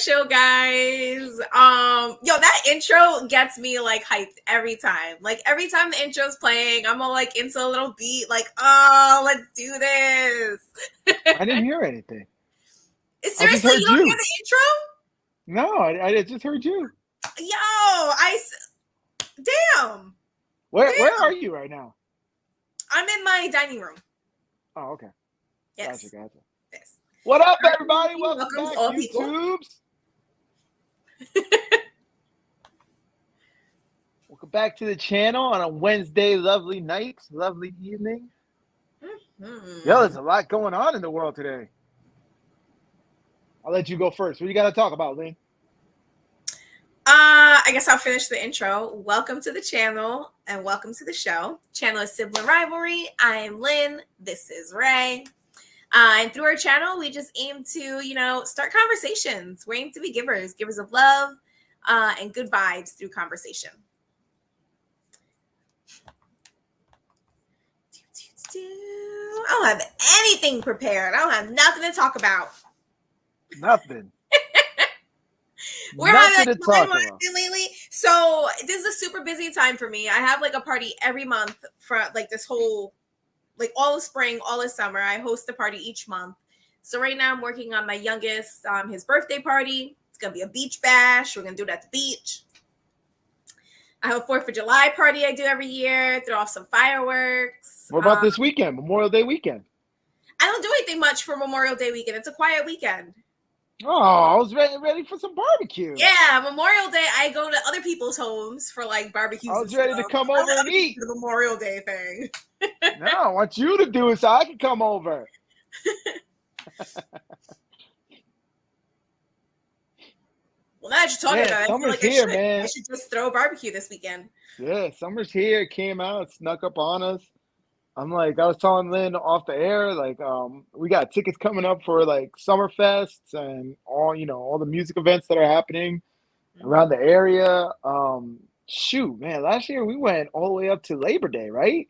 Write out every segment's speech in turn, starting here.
show, guys. Yo, that intro gets me like hyped every time. Like every time the intro's playing, I'm all like into a little beat, like, oh, let's do this. I didn't hear anything. I just Seriously, you heard don't hear you. the intro? No, I just heard you. Damn. Where are you right now? I'm in my dining room. Oh, okay. Yes. Gotcha. Yes. What up, everybody? Welcome to back, all people. YouTubes. Welcome back to the channel on a Wednesday, lovely night, lovely evening. Mm-hmm. Yo, there's a lot going on in the world today. I'll let you go first. What you got to talk about, Lynn? I guess I'll finish the intro. Welcome to the channel and welcome to the show. Channel is Sibling Rivalry. I'm Lynn. This is Ray. And through our channel, we just aim to, start conversations. We aim to be givers of love and good vibes through conversation. I don't have anything prepared. I don't have nothing to talk about. Nothing. We're nothing having to talk about lately. So this is a super busy time for me. I have like a party every month for like this whole, like all of spring, all of summer. I host a party each month. So right now I'm working on my youngest, his birthday party. It's gonna be a beach bash. We're gonna do it at the beach. I have a 4th of July party I do every year. Throw off some fireworks. What about this weekend, Memorial Day weekend? I don't do anything much for Memorial Day weekend. It's a quiet weekend. Oh, I was ready for some barbecue. Yeah, Memorial Day, I go to other people's homes for like barbecues. I was ready to come over and eat. The Memorial Day thing. No, I want you to do it so I can come over. Well, now that you're talking about it, summer's here, man. I should just throw a barbecue this weekend. Yeah, summer's here. It came out, it snuck up on us. I was telling Lynn off the air, like, we got tickets coming up for like summer fests and all the music events that are happening around the area. Shoot, man, last year we went all the way up to Labor Day, right?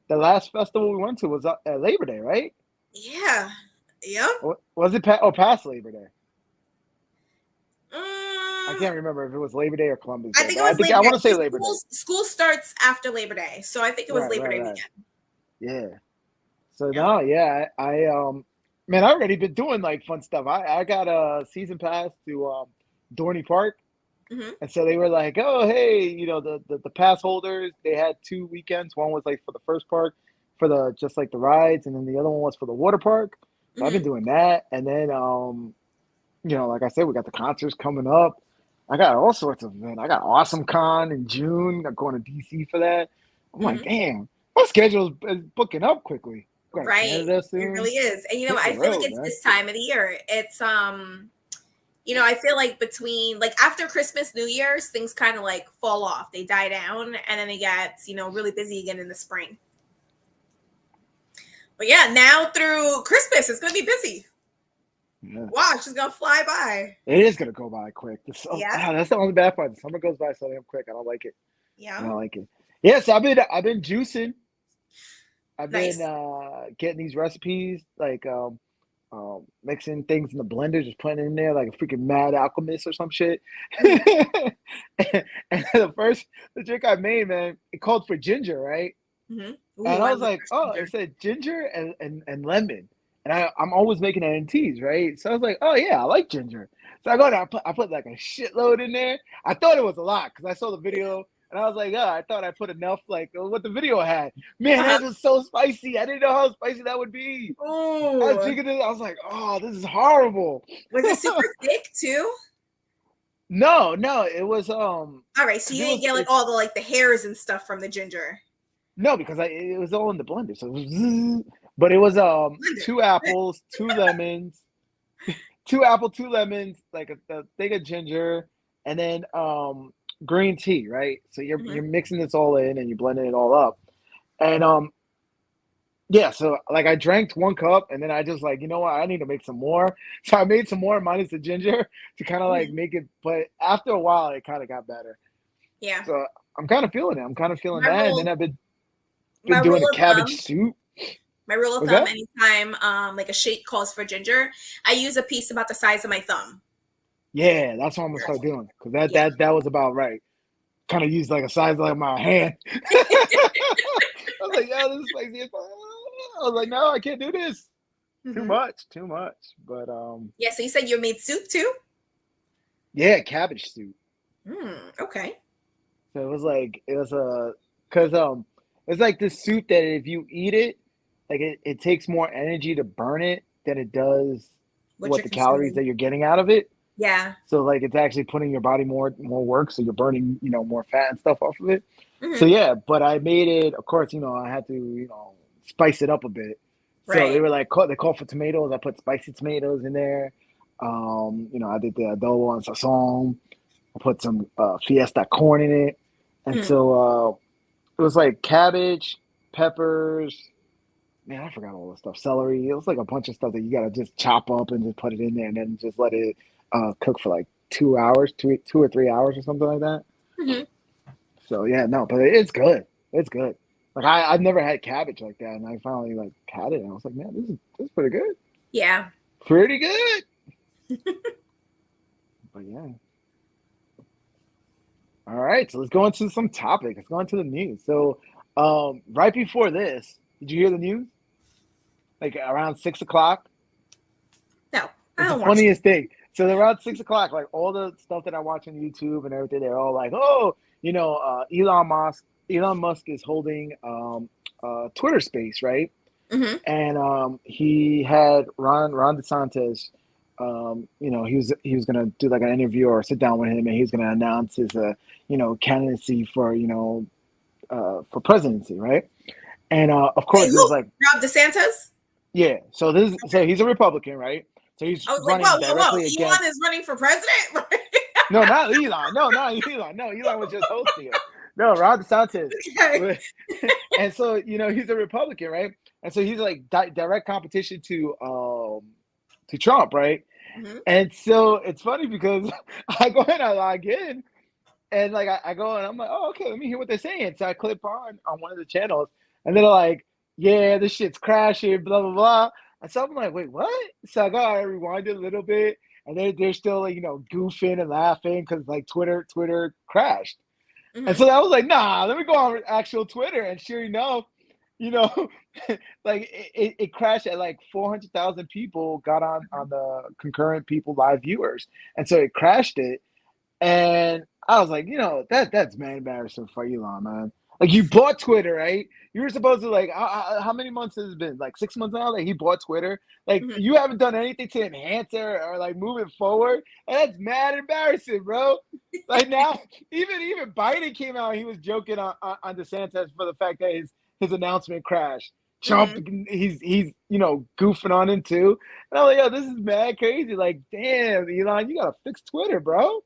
The last festival we went to was at Labor Day, right? Yeah. Yep. Was it past Labor Day? I can't remember if it was Labor Day or Columbus Day. I think it was Labor Day. I want to say Labor Day. School starts after Labor Day, so I think it was Labor Day weekend. Yeah. So now, man, I've already been doing like fun stuff. I got a season pass to Dorney Park. Mm-hmm. And so they were like, oh, hey, the pass holders, they had 2 weekends. One was like for the first park for the rides, and then the other one was for the water park. So I've been doing that. And then, like I said, we got the concerts coming up. I got all sorts of events. I got Awesome Con in June. I'm going to DC for that. I'm like, damn, my schedule is booking up quickly. Right. It really is. And, I feel like it's this time of the year. It's, I feel like between like after Christmas, New Year's, things kind of like fall off. They die down and then it gets, really busy again in the spring. But yeah, now through Christmas, it's going to be busy. Yeah. Wow, it's just going to fly by. It is going to go by quick. That's the only bad part. The summer goes by so damn quick. I don't like it. Yeah. I don't like it. Yes, I've been juicing. I've been getting these recipes, like mixing things in the blender, just putting it in there like a freaking mad alchemist or some shit. And the drink I made, man, it called for ginger, right? Mm-hmm. Ooh, and I was like, it said ginger and lemon. And I'm always making that in teas, right? So I was like, oh yeah, I like ginger. So I go down, I put like a shitload in there. I thought it was a lot because I saw the video and I was like, I thought I put enough like what the video had. Man, that was so spicy. I didn't know how spicy that would be. Oh, I was drinking it. I was like, oh, this is horrible. Was it super thick too? No, it was All right, so you didn't get like all the hairs and stuff from the ginger. No, because it was all in the blender. So it was, but it was 2 apples, 2 lemons, 2 lemons, like a thing of ginger, and then green tea, right? So you're mixing this all in and you're blending it all up. And so like I drank 1 cup and then I just like, you know what, I need to make some more. So I made some more minus the ginger to kind of like make it, but after a while it kind of got better. Yeah. So I'm kind of feeling it. I'm kind of feeling that. And then I've been doing a cabbage soup. My rule of thumb, anytime like a shake calls for ginger, I use a piece about the size of my thumb. Yeah, that's what I'm gonna start doing because Yeah. that was about right. Kind of used like a size like my hand. I was like, yo, this is spicy. I was like, no, I can't do this. Too Hmm. much, too much. But Yeah. So you said you made soup too? yeah, cabbage soup. Okay. So it was a because it's like this soup that if you eat it, like it takes more energy to burn it than it does What what you're the calories consuming? that you're getting out of it. Yeah. So like it's actually putting your body more work, so you're burning more fat and stuff off of it. So Hmm. yeah, but I made it. Of course, I had to spice it up a bit. So they Right. were like they called for tomatoes. I put spicy tomatoes in there. I did the adobo and sazon. I put some fiesta corn in it, and Mm. so it was like cabbage, peppers. Man, I forgot all the stuff. Celery. It was like a bunch of stuff that you gotta just chop up and just put it in there, and then just let it cook for like 2 hours, two or 3 hours or something like that. Hmm. So yeah, no, but it's good. It's good. Like I've never had cabbage like that, and I finally like had it, and I was like, man, this is pretty good. Yeah. Pretty good. But yeah. All right, so let's go into some topic. Let's go into the news. So, right before this, did you hear the news? Like around 6 o'clock. No, I It's the don't watch this. funniest thing. So around 6 o'clock, like all the stuff that I watch on YouTube and everything, they're all like, "Oh, Elon Musk is holding Twitter Space, right?" Hmm. And he had Ron DeSantis. He was gonna do like an interview or sit down with him, and he was gonna announce his candidacy for presidency, right? And of Wait, course, who? there's like Rob DeSantis? yeah. So he's a Republican, right? So he's I was like, running whoa, whoa, whoa! directly Elon against. is running for president? No, not Elon. No, not Elon. No, Elon was just hosting it. No, Ron DeSantis. Okay. And so he's a Republican, right? And so he's like direct competition to Trump, right? Hmm. And so it's funny because I go and I log in, and like I go and I'm like, oh, okay, let me hear what they're saying. So I click on one of the channels, and they're like, yeah, this shit's crashing, blah blah blah. And so I'm like, wait, what? So I got to rewind it a little bit, and they're still like goofing and laughing because like Twitter crashed. And Hmm. so I was like, nah, let me go on actual Twitter. And sure enough, you know, like it crashed at like 400,000 people got on the concurrent people live viewers. And so it crashed it. And I was like, that's man embarrassing for Elon, man. Like you bought Twitter, right? You were supposed to like how many months has it been? Like 6 months now that he bought Twitter. Like Hmm. you haven't done anything to enhance it or like move it forward, and that's mad embarrassing, bro. Like now, even Biden came out. He was joking on DeSantis for the fact that his announcement crashed. Trump, Hmm. he's goofing on him too. And I'm like, yo, this is mad crazy. Like, damn, Elon, you gotta fix Twitter, bro.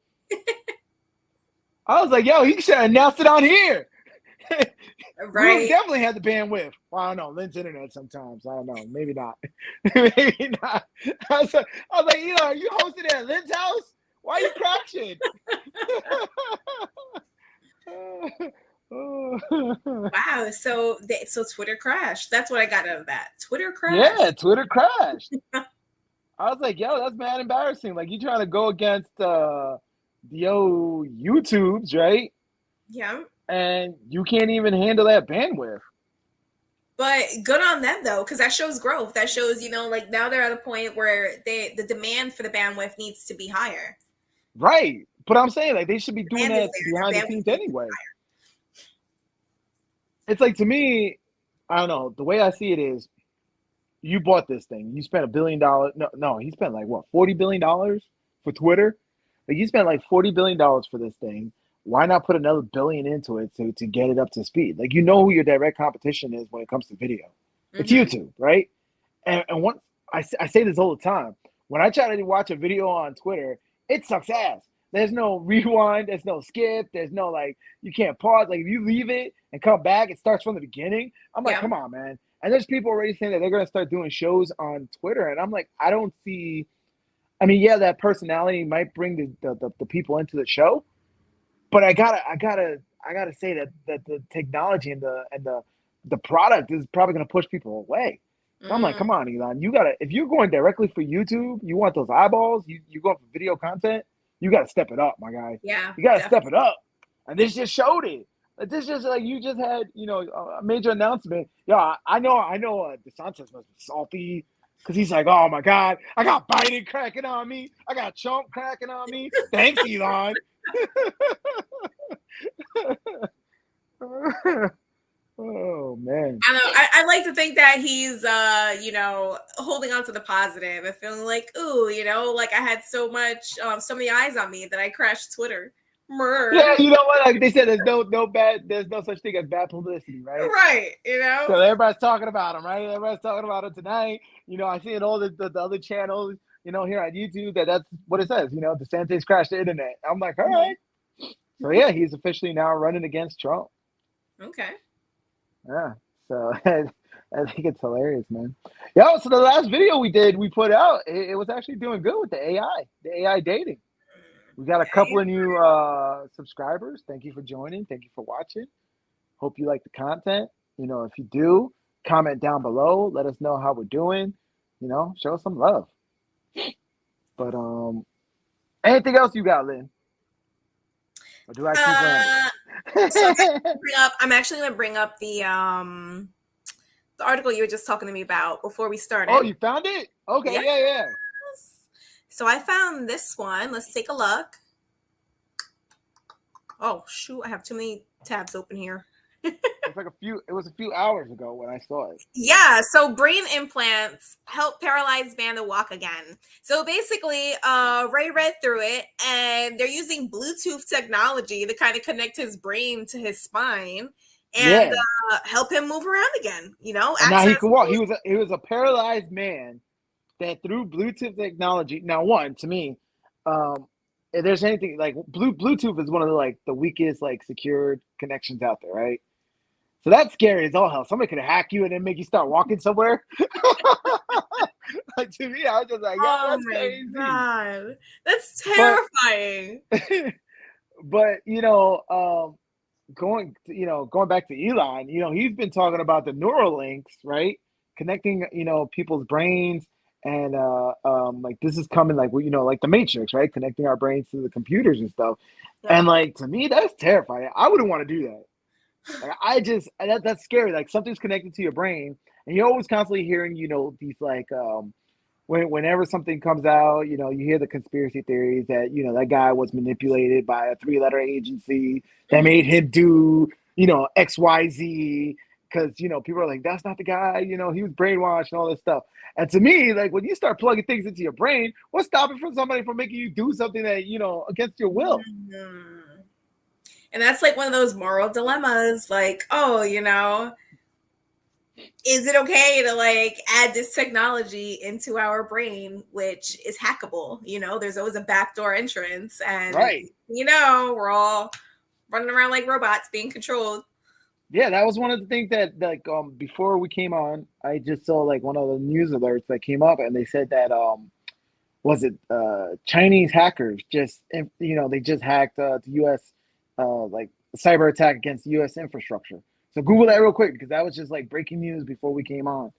I was like, yo, he should have announced it on here. We would Right. definitely have the bandwidth. Well, I don't know. Lynn's internet sometimes. I don't know. Maybe not. Maybe not. I was like, are you hosting it at Lynn's house? Why are you crashing? Wow. So Twitter crashed. That's what I got out of that. Twitter crashed. Yeah, Twitter crashed. I was like, yo, that's mad embarrassing. Like you trying to go against the old YouTubes, right? Yeah. And you can't even handle that bandwidth. But good on them though, because that shows growth. That shows, like now they're at a point where the demand for the bandwidth needs to be higher. Right. But I'm saying like they should be doing Demand is that there. behind the Their bandwidth scenes needs to be anyway. It's like to me, I don't know. The way I see it is you bought this thing. You spent $1 billion. No, he spent like what, $40 billion for Twitter? Like you spent like $40 billion for this thing. Why not put another billion into it to get it up to speed? Like you know who your direct competition is when it comes to video. higher. It's Hmm. YouTube, right? And once I say this all the time, when I try to watch a video on Twitter, it sucks ass. There's no rewind, there's no skip, there's no like you can't pause. Like if you leave it and come back, it starts from the beginning. I'm like, Yeah. come on, man. And there's people already saying that they're gonna start doing shows on Twitter, and I'm like, I don't see. I mean, yeah, that personality might bring the people into the show, but I gotta say that the technology and the product is probably gonna push people away. So I'm like, Mm. come on, Elon, you gotta if you're going directly for YouTube, you want those eyeballs, you going for video content. You got to step it up, my guy. Yeah, You got to step it definitely. up. And this just showed it. This just like you just had, a major announcement. Yeah, I know. DeSantis must be salty because he's like, oh my God, I got Biden cracking on me. I got Trump cracking on me. Thanks, Elon. Oh man. I don't know. I like to think that he's, holding on to the positive and feeling like, ooh, like I had so many eyes on me that I crashed Twitter. Yeah, Murr. you know what? Like they said, there's no such thing as bad publicity, right? Right, So everybody's talking about him, right? Everybody's talking about him tonight. I see in all the other channels, here on YouTube that's what it says. DeSantis crashed the internet. I'm like, all right. So yeah, he's officially now running against Trump. Okay. Yeah. So I think it's hilarious, man. Yeah. So the last video we put out, it was actually doing good with the AI dating. We got a couple Okay. of new subscribers. Thank you for joining. Thank you for watching. Hope you like the content. If you do, comment down below. Let us know how we're doing. Show us some love. But anything else you got, Lynn? Or do I keep Uh, so rambling? I'm actually gonna bring up the article you were just talking to me about before we Oh, started. you found it? Okay, Yes. yeah. So I found this one. Let's take a look. Oh shoot, I have too many tabs open here. It was a few hours ago when I saw it. Yeah, so brain implants help paralyzed man to walk again. So basically, Ray read through it, and they're using Bluetooth technology to kind of connect his brain to his spine and Yeah. help him move around again. And now he Access. can walk. He was a paralyzed man that through Bluetooth technology. Now, one to me, if there's anything like Bluetooth is one of the weakest secured connections out there, right? So that's scary as all hell. Somebody could hack you and then make you start walking somewhere. Like to me, I was just like, yo, Oh that's my crazy. god, that's But terrifying. but going back to Elon, he's been talking about the neural links, right? Connecting, people's brains and like this is coming like the Matrix, right? Connecting our brains to the computers and stuff. Yep. And like to me, that's terrifying. I wouldn't want to do that. Like that's scary. Like something's connected to your brain, and you're always constantly hearing, these whenever something comes out, you hear the conspiracy theories that that guy was manipulated by a three-letter agency that made him do XYZ because people are like that's not the guy. He was brainwashed and all this stuff. And to me, like when you start plugging things into your brain, what's stopping from somebody from making you do something that against your will? Mhm. And that's like one of those moral dilemmas. Like, oh, is it okay to like add this technology into our brain, which is hackable? There's always a backdoor entrance, and Right. we're all running around like robots being controlled. Yeah, that was one of the things that before we came on, I just saw like one of the news alerts that came up, and they said that was it Chinese hackers just they just hacked the U.S. Like cyber attack against U.S. infrastructure. So Google that real quick because that was just like breaking news before we came on.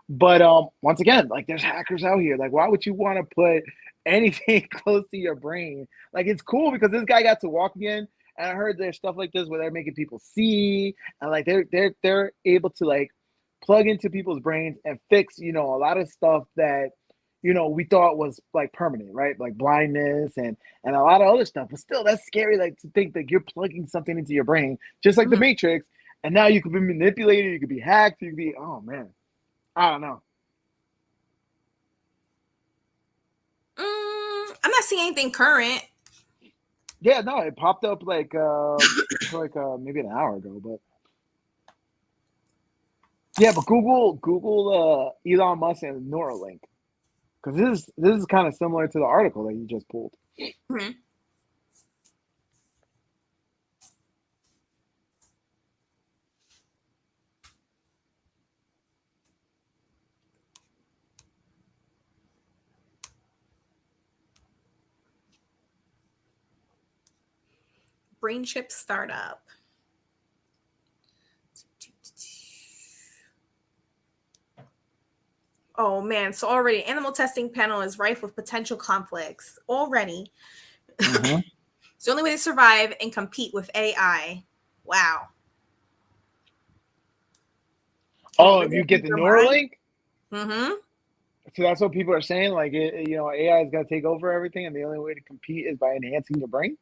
But once again, like there's hackers out here. Like why would you want to put anything close to your brain? Like it's cool because this guy got to walk again. And I heard there's stuff like this where they're making people see, and like they're able to like plug into people's brains and fix a lot of stuff that we thought was like permanent, right? Like blindness and a lot of other stuff. But still, that's scary. Like to think that you're plugging something into your brain, just like the Mhm. Matrix, and now you could be manipulated, you could be hacked, you could be. Oh man, I don't know. I'm not seeing anything current. Yeah, no, it popped up maybe an hour ago, but yeah, but Google Elon Musk and Neuralink because this is kind of similar to the article that you just pulled. Mhm. Brain chip startup. Oh man, so already animal testing panel is rife with potential conflicts already. Uh-huh. It's the only way to survive and compete with AI. Wow. Can it Oh, if really you get read the your mind? Neuralink, Mm-hmm. so that's what people are saying. Like, AI is gonna take over everything, and the only way to compete is by enhancing your brain.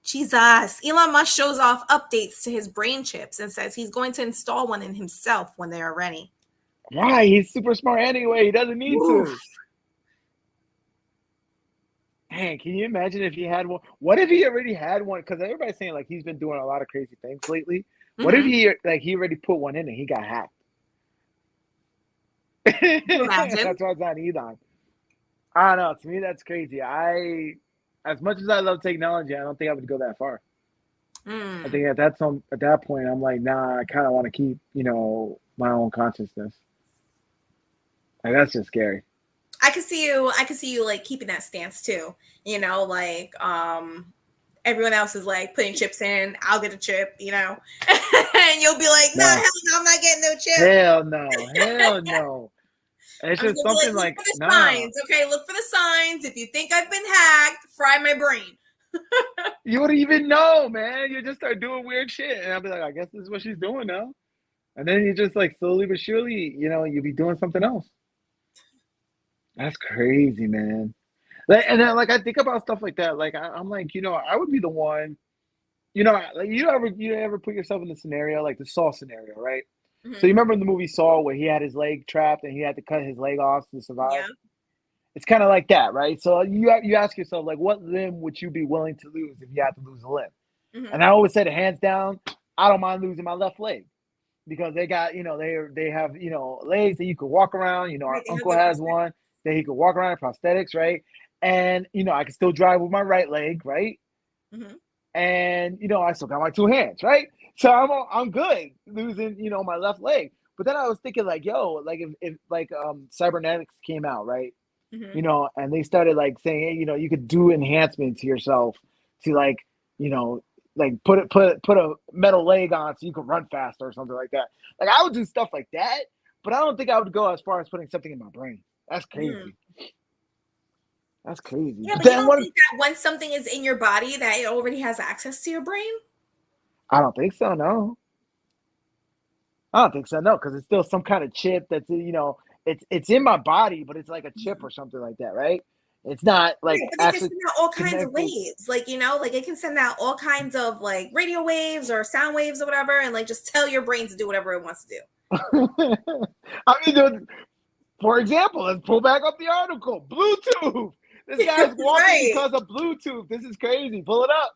Jesus. Elon Musk shows off updates to his brain chips and says he's going to install one in himself when they are ready. Why? He's super smart anyway. He doesn't need Oof. to. Man, can you imagine if he had one? What if he already had one? Because everybody's saying like he's been doing a lot of crazy things lately. What if Mm-hmm. he already put one in and he got hacked? Can you imagine? That's why it's on Elon. I don't know. To me, that's crazy. As much as I love technology, I don't think I would go that far. I Mm. think at that point, I'm like, nah. I kind of want to keep, my own consciousness. Like that's just scary. I could see you like keeping that stance too. Like everyone else is like putting chips in, I'll get a chip, and you'll be like, nah, hell No, no, I'm not getting no chip. hell no, hell no. And it's I'm just just gonna be like, something look like, for the nah. signs, okay? Look for the signs. If you think I've been hacked, fry my brain. You wouldn't even know, man. You just start doing weird shit, and I'll be like, I guess this is what she's doing now. And then you just like slowly but surely, you'll be doing something else. That's crazy, man. And then like I think about stuff like that. Like I'm like, I would be the one. Like you ever put yourself in the scenario like the Saw scenario, right? So you Hmm. remember in the movie Saw where he had his leg trapped and he had to cut his leg off to survive. Yeah. It's kind of like that, right? So you ask yourself like, what limb would you be willing to lose if you had to lose a limb? Hmm. And I always said, hands down, I don't mind losing my left leg because they got, they have, legs that you could walk around. Our Right. They have uncle the has prosthetic. one that he could walk around in prosthetics, right? And I can still drive with my right leg, right? Hmm. And I still got my two hands, right? So I'm good losing, my left leg. But then I was thinking like, yo, like if like cybernetics came out, right? Hmm. And they started like saying, hey, you could do enhancement to yourself to like, you know, like put a metal leg on so you can run faster or something like that. Like I would do stuff like that, but I don't think I would go as far as putting something in my brain. That's Hmm. crazy. That's crazy. Yeah, But but you then don't what? think that once something is in your body that it already has access to your brain? I don't think so. No, I don't think so. No, because it's still some kind of chip that's it's in my body, but it's like a chip or something like that, right? It's not like Right, but they can actually send out all kinds of connected. waves. Like, like it can send out all kinds of like radio waves or sound waves or whatever, and like just tell your brain to do whatever it wants to do. I mean, for example, let's pull back up the article. Bluetooth. This guy's walking Right. because of Bluetooth. This is crazy. Pull it up.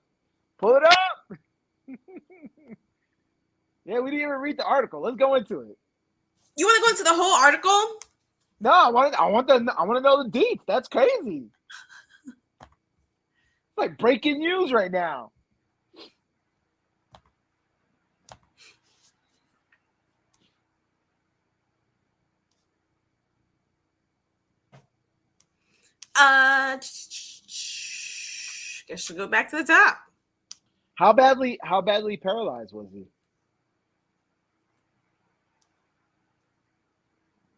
Pull it up. Yeah, we didn't even read the article. Let's go into it. You want to go into the whole article? No, I want to know the deets. That's crazy. It's like breaking news right now. Guess we'll go back to the top. How badly paralyzed was he?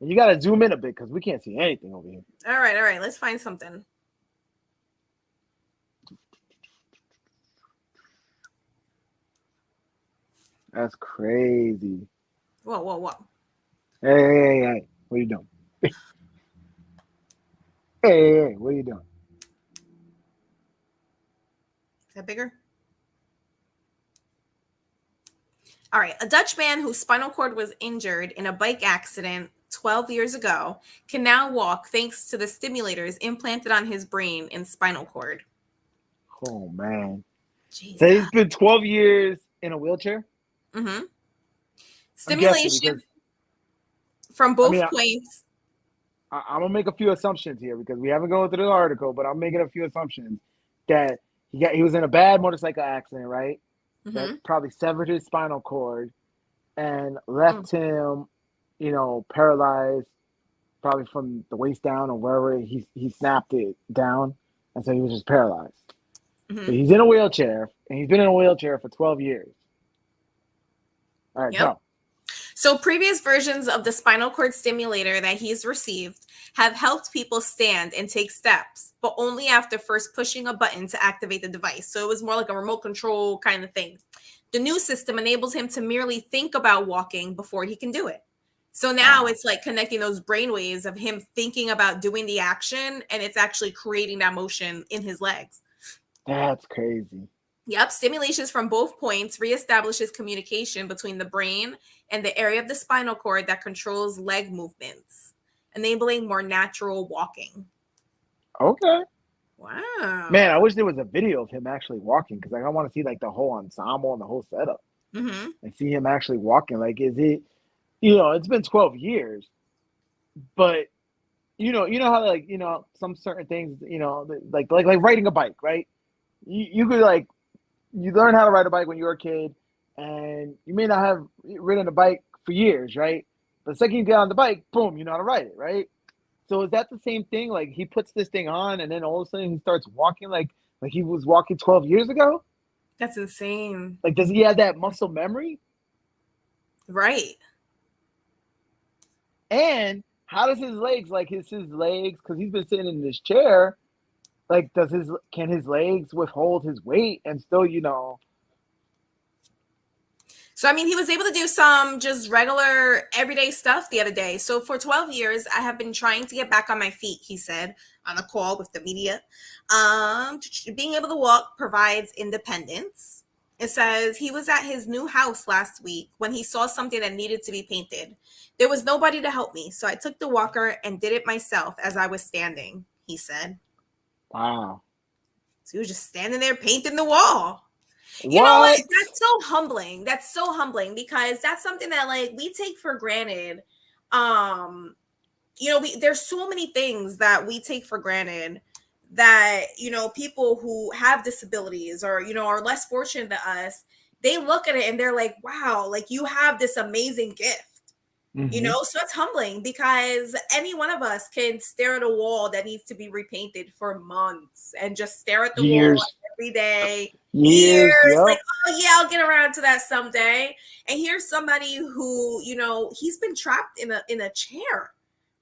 And you got to zoom in a bit because we can't see anything over here. All right. Let's find something. That's crazy. Whoa. Hey, what are you doing? Hey, what are you doing? Is that bigger? All right. A Dutch man whose spinal cord was injured in a bike accident 12 years ago can now walk thanks to the stimulators implanted on his brain and spinal cord. Oh man. So Jesus. he's been 12 years in a wheelchair. Mm-hmm. I'm guessing Stimulation because from I mean both points. I'm gonna make a few assumptions here because we haven't gone through the article, but I'm making a few assumptions that he was in a bad motorcycle accident, right? That Mm-hmm. probably severed his spinal cord and left him, paralyzed, probably from the waist down or wherever he snapped it down, and so he was just paralyzed. But Mm-hmm. he's in a wheelchair, and he's been in a wheelchair for 12 years. All right, Yep. go. So previous versions of the spinal cord stimulator that he's received have helped people stand and take steps, but only after first pushing a button to activate the device. So it was more like a remote control kind of thing. The new system enables him to merely think about walking before he can do it. So now Wow, it's like connecting those brain waves of him thinking about doing the action, and it's actually creating that motion in his legs. that's crazy. Yep, stimulations from both points reestablishes communication between the brain and the area of the spinal cord that controls leg movements, enabling more natural walking. Okay. Man, Wow. I wish there was a video of him actually walking because like I want to see like the whole ensemble and the whole setup Hmm. and see him actually walking. Like, is it? You know, it's been 12 years, but you know how like some certain things, like riding a bike, right? You could like you learn how to ride a bike when you were a kid, and you may not have ridden a bike for years, right? But the second you get on the bike, boom, you know how to ride it, right? So is that the same thing? Like he puts this thing on, and then all of a sudden he starts walking like he was walking 12 years ago. That's insane. Like, does he have that muscle memory? Right. And how does his legs like his legs? Because he's been sitting in this chair. Like, can his legs withhold his weight and still, So, I mean, he was able to do some just regular everyday stuff the other day. So, for 12 years, I have been trying to get back on my feet, he said on a call with the media. Being able to walk provides independence. It says he was at his new house last week when he saw something that needed to be painted. There was nobody to help me, so I took the walker and did it myself as I was standing, he said. wow, So, he was just standing there painting the wall. You know what? what? That's so humbling. That's so humbling because that's something that like we take for granted. Um, there's so many things that we take for granted that, people who have disabilities or, are less fortunate than us, they look at it and they're like, wow, like you have this amazing gift. Hmm. So it's humbling because any one of us can stare at a wall that needs to be repainted for months and just stare at the wall Years, every day, years. years, like, Yep. oh yeah, I'll get around to that someday. And here's somebody who, he's been trapped in a chair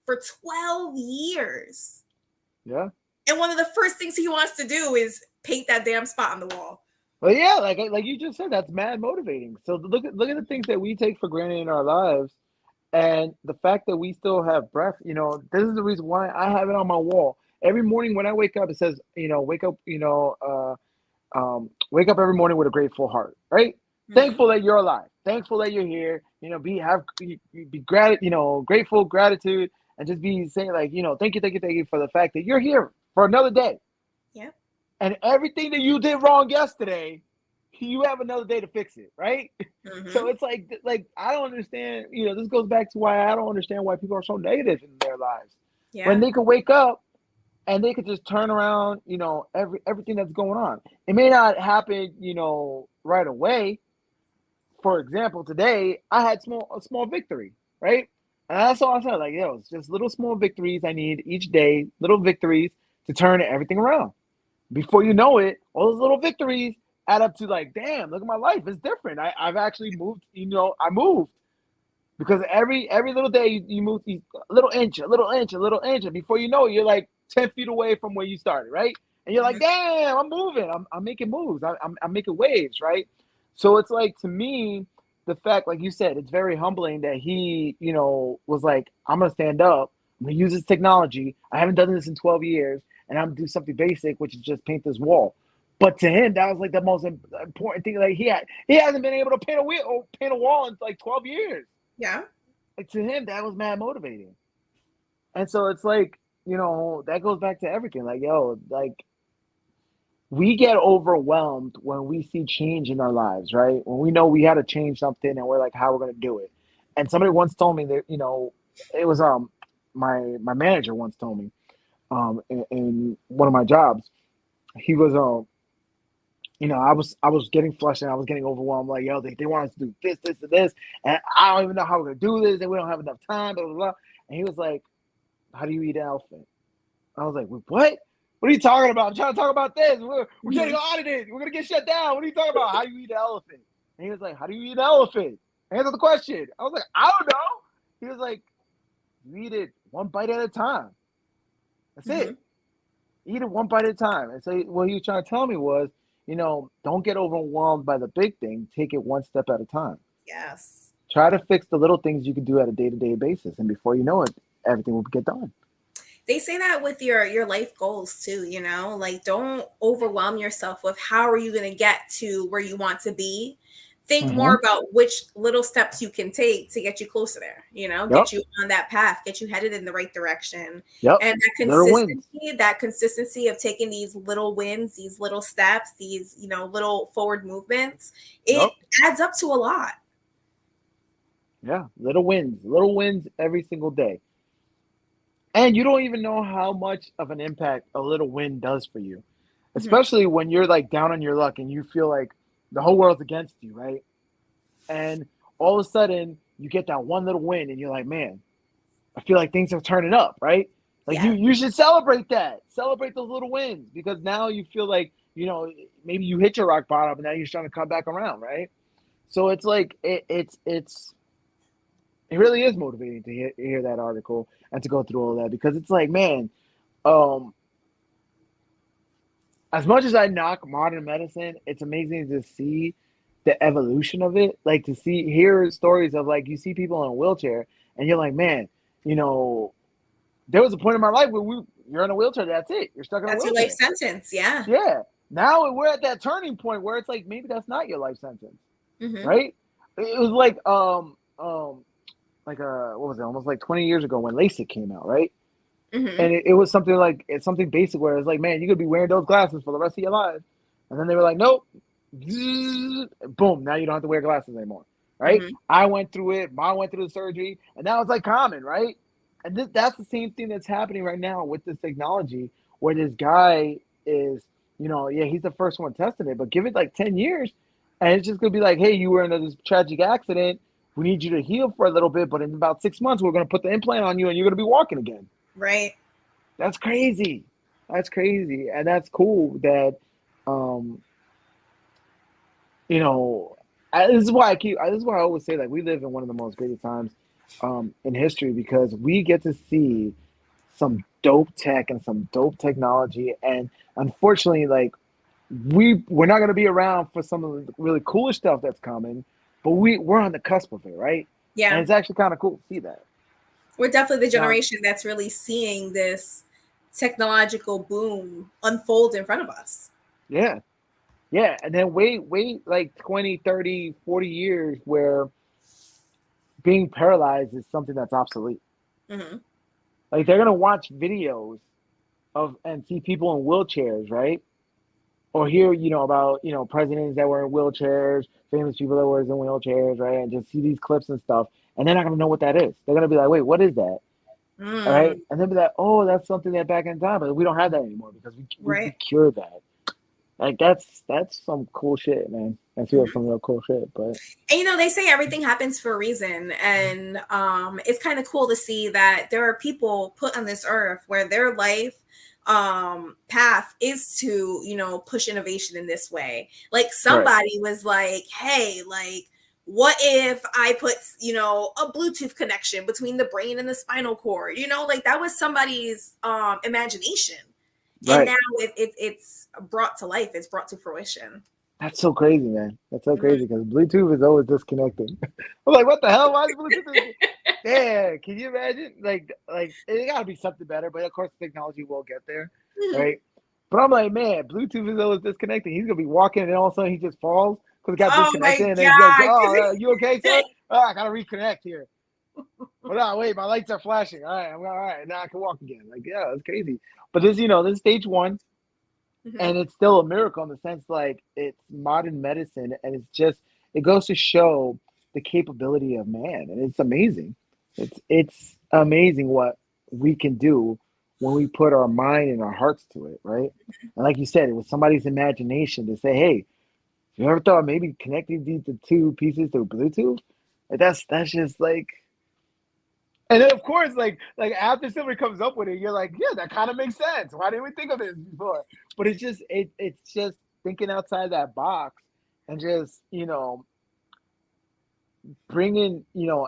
for 12 years. Yeah. And one of the first things he wants to do is paint that damn spot on the wall. Well, yeah, like you just said, that's mad motivating. So look at the things that we take for granted in our lives, and the fact that we still have breath. This is the reason why I have it on my wall every morning when I wake up. It says, wake up, wake up every morning with a grateful heart, right? Mm-hmm. Thankful that you're alive, thankful that you're here. Grateful, gratitude, and just be saying like, thank you for the fact that you're here for another day. Yeah. And everything that you did wrong yesterday, you have another day to fix it, right? So Mm-hmm. it's like I don't understand. This goes back to why I don't understand why people are so negative in their lives when Yeah. they could wake up and they could just turn around, everything that's going on. It may not happen, right away. For example, today I had a small victory, right? And that's all I said. Like, it's just little small victories I need each day, little victories to turn everything around. Before you know it, all those little victories add up to like, damn, look at my life. It's different. I've actually moved, I moved because every little day you move these a little inch, a little inch, a little inch, and before you know it, you're like 10 feet away from where you started, right? And you're like, Mm-hmm. damn, I'm moving. I'm making moves. I'm making waves, right? So it's like to me, the fact, like you said, it's very humbling that he, was like, I'm gonna stand up. I'm gonna use this technology. I haven't done this in 12 years, and I'm gonna do something basic, which is just paint this wall. But to him, that was like the most important thing. Like he hasn't been able to paint a wall in like 12 years. Yeah. Like to him, that was mad motivating. And so it's like, that goes back to everything. Like, like we get overwhelmed when we see change in our lives, right? When we know we had to change something and we're like, how we're gonna do it. And somebody once told me that, it was my manager once told me, in one of my jobs, he was I was getting flushed and I was getting overwhelmed. Like, they want us to do this, this, and this, and I don't even know how we're gonna do this, and we don't have enough time, blah blah blah. And he was like, "How do you eat an elephant?" I was like, "What? What are you talking about? I'm trying to talk about this. We're getting Mm-hmm. audited. We're gonna get shut down. What are you talking about? How do you eat an elephant?" And he was like, "How do you eat an elephant?" Answer the question. I was like, I don't know. He was like, you eat it one bite at a time. That's Mm-hmm. it. Eat it one bite at a time. And so what he was trying to tell me was, don't get overwhelmed by the big thing. Take it one step at a time. Yes. Try to fix the little things you can do at a day-to-day basis. And before you know it, everything will get done. They say that with your life goals too, you know, like don't overwhelm yourself with how are you going to get to where you want to be. Think more Mm-hmm. about which little steps you can take to get you closer there, you know, Yep. get you on that path, get you headed in the right direction. Yep. And Little wins. that consistency of taking these little wins, these little steps, these, you know, little forward movements, it Yep. adds up to a lot. Yeah. Little wins every single day. And you don't even know how much of an impact a little win does for you, Mhm. especially when you're like down on your luck and you feel like the whole world's against you, right? And all of a sudden you get that one little win and you're like, man, I feel like things are turning up, right? Like you Yeah. you should celebrate that. Celebrate those little wins because now you feel like, maybe you hit your rock bottom and now you're trying to come back around, right? So it's like it really is motivating to hear that article and to go through all that because it's like, man, um, as much as I knock modern medicine, it's amazing to see the evolution of it. Like to hear stories of like you see people in a wheelchair and you're like, man, you know, there was a point in my life where you're in a wheelchair. That's it. You're stuck in a That's your life wheelchair. sentence. Yeah. Yeah. Now we're at that turning point where it's like maybe that's not your life sentence, Hmm. right? It was like what was it? Almost like 20 years ago when LASIK came out, right? Hmm. And it was something like it's something basic where it's like, man, you could be wearing those glasses for the rest of your life. And then they were like, nope, boom, now you don't have to wear glasses anymore, right? Hmm. I went through it, mom went through the surgery, and now it's like common, right? And that's the same thing that's happening right now with this technology, where this guy is, yeah, he's the first one testing it, but give it like 10 years, and it's just gonna be like, hey, you were in this tragic accident. We need you to heal for a little bit, but in about 6 months, we're gonna put the implant on you, and you're gonna be walking again. Right. That's crazy. That's crazy, and that's cool. That, um, you know, this is why I keep. This is why I always say like we live in one of the most greatest times, in history because we get to see some dope tech and some dope technology, and unfortunately, like we're not gonna be around for some of the really coolest stuff that's coming, but we're on the cusp of it, right? And Yeah. it's actually kind of cool to see that. We're definitely the Now, generation that's really seeing this technological boom unfold in front of us. yeah, yeah, and then wait like 20, 30, 40 years where being paralyzed is something that's obsolete. Hmm. Like they're gonna watch videos of and see people in wheelchairs, right? Or hear, about, presidents that were in wheelchairs, famous people that were in wheelchairs, right? And just see these clips and stuff, and they're not gonna know what that is. They're gonna be like, wait, what is that? All right, Mm, and they'll be like, oh, that's something that back in time, but we don't have that anymore because we right. cured that. Like that's some cool shit, man. That's real some real cool shit, but And you know, they say everything happens for a reason. And it's kind of cool to see that there are people put on this earth where their life path is to, you know, push innovation in this way. Like right. somebody was like, hey, like, what if I put, you know, a Bluetooth connection between the brain and the spinal cord? You know, like that was somebody's imagination. And Right. now it's brought to life, it's brought to fruition. That's so crazy, man. That's so Mhm. crazy because Bluetooth is always disconnecting. I'm like, what the hell? Why is Bluetooth? Yeah, can you imagine? Like it got to be something better, but of course, technology will get there, right? But I'm like, man, Bluetooth is always disconnecting. He's gonna be walking, and all of a sudden he just falls because it got Oh my disconnected, and then he's like, god! oh, you okay, sir? Oh, I gotta reconnect here. But no, wait, my lights are flashing. All right, I'm all right. Now I can walk again. Like, yeah, that's crazy. But this is stage one. Mhm. And it's still a miracle in the sense like it's modern medicine and it goes to show the capability of man and it's amazing. It's amazing what we can do when we put our mind and our hearts to it, right? And like you said, it was somebody's imagination to say, hey, you ever thought maybe connecting these the two pieces through Bluetooth? Like that's just like, and then of course, like after somebody comes up with it, you're like, yeah, that kind of makes sense. Why didn't we think of this before? But it's just thinking outside that box and just, bringing,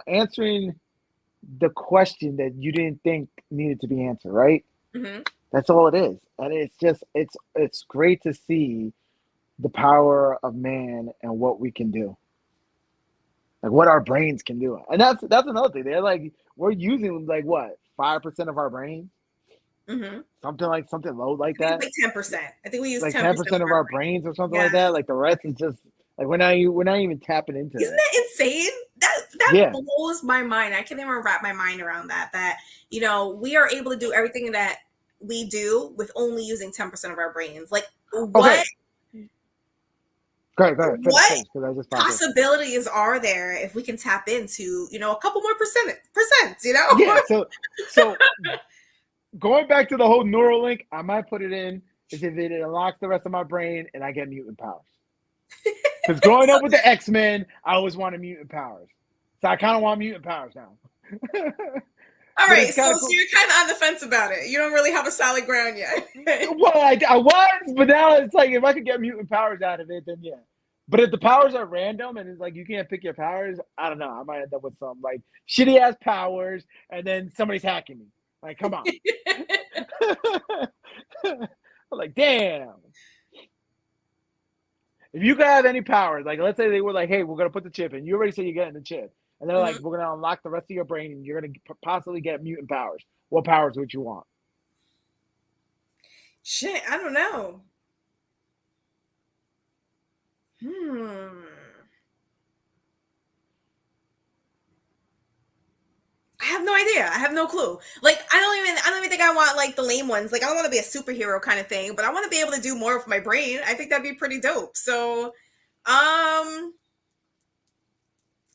answering the question that you didn't think needed to be answered, right? Mm-hmm. That's all it is. And it's great to see the power of man and what we can do. Like what our brains can do. And that's another thing. They're like we're using like what, 5% of our brains? Mm-hmm. Something low like I think that. it's like 10%. I think we use Like 10% 10% of of our our brain. brains or something Yeah. like that. Like the rest is just like we're not even tapping into Isn't that. that insane? That Yeah. blows my mind. I can't even wrap my mind around that. That we are able to do everything that we do with only using 10% of our brains. Like Okay. what Go ahead. what Finish because I just popped in. possibilities are there if we can tap into, a couple more percents. Yeah. So going back to the whole Neuralink, I might put it in is if it unlocks the rest of my brain and I get mutant powers. Because growing up with the X-Men, I always wanted mutant powers. So I kind of want mutant powers now. All But right, it's so kind of cool. you're kind of on the fence about it. You don't really have a solid ground yet. Well, I was, but now it's like if I could get mutant powers out of it, then yeah. But if the powers are random and it's like you can't pick your powers, I don't know. I might end up with some like shitty ass powers and then somebody's hacking me. Like, come on. I'm like, damn. If you could have any powers, like let's say they were like, hey, we're gonna put the chip in. You already said you're getting the chip. And they're like, Mhm. we're gonna unlock the rest of your brain and you're gonna possibly get mutant powers. What powers would you want? Shit, I don't know. Hmm. I have no idea. I have no clue. Like I don't even think I want like the lame ones. Like I don't want to be a superhero kind of thing, but I want to be able to do more with my brain. I think that'd be pretty dope. So, um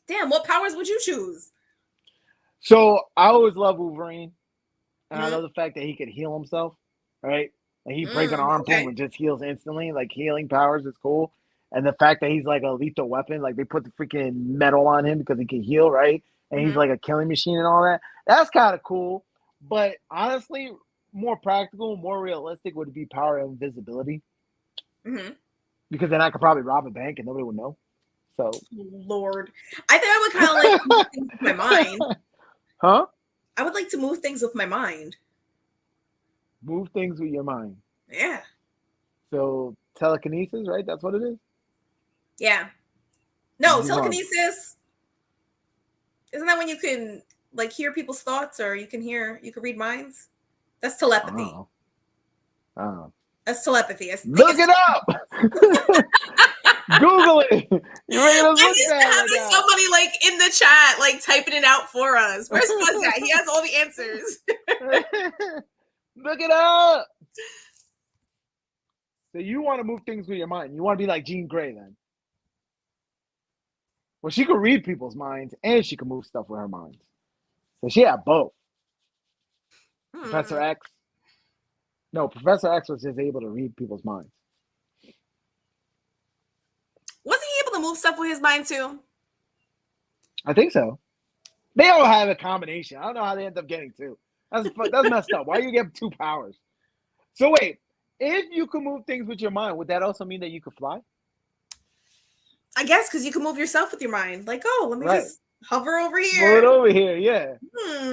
damn, what powers would you choose? So I always love Wolverine. And I Hmm. love the fact that he could heal himself, right? Like he break an arm, boom, Okay. and just heals instantly. Like healing powers is cool. And the fact that he's like a lethal weapon, like they put the freaking metal on him because he can heal, right? And he's Hmm. like a killing machine and all that. That's kind of cool. But honestly, more practical, more realistic would be power of invisibility Hmm. because then I could probably rob a bank and nobody would know. So, Lord, I think I would kind of like to move things with my mind. huh? I would like to move things with my mind. Move things with your mind. Yeah. So telekinesis, right? That's what it is. Yeah. You No, just want. telekinesis. Isn't that when you can like hear people's thoughts or you can read minds? That's telepathy. Oh, oh. That's telepathy. I think Look it's it up. Google it. You're making us I'm look used to bad right having now. somebody like in the chat, like typing it out for us. Where's Fuzz at? He has all the answers. Look it up. So you want to move things with your mind. You want to be like Jean Grey then. Well, she could read people's minds and she could move stuff with her mind. So she had both. Hmm. Professor X. No, Professor X was just able to read people's minds. Wasn't he able to move stuff with his mind too? I think so. They all have a combination. I don't know how they end up getting two. That's messed up. Why you get two powers? So wait, if you could move things with your mind, would that also mean that you could fly? I guess because you can move yourself with your mind. Like, oh, let me Right. just hover over Move it here. over here. Yeah.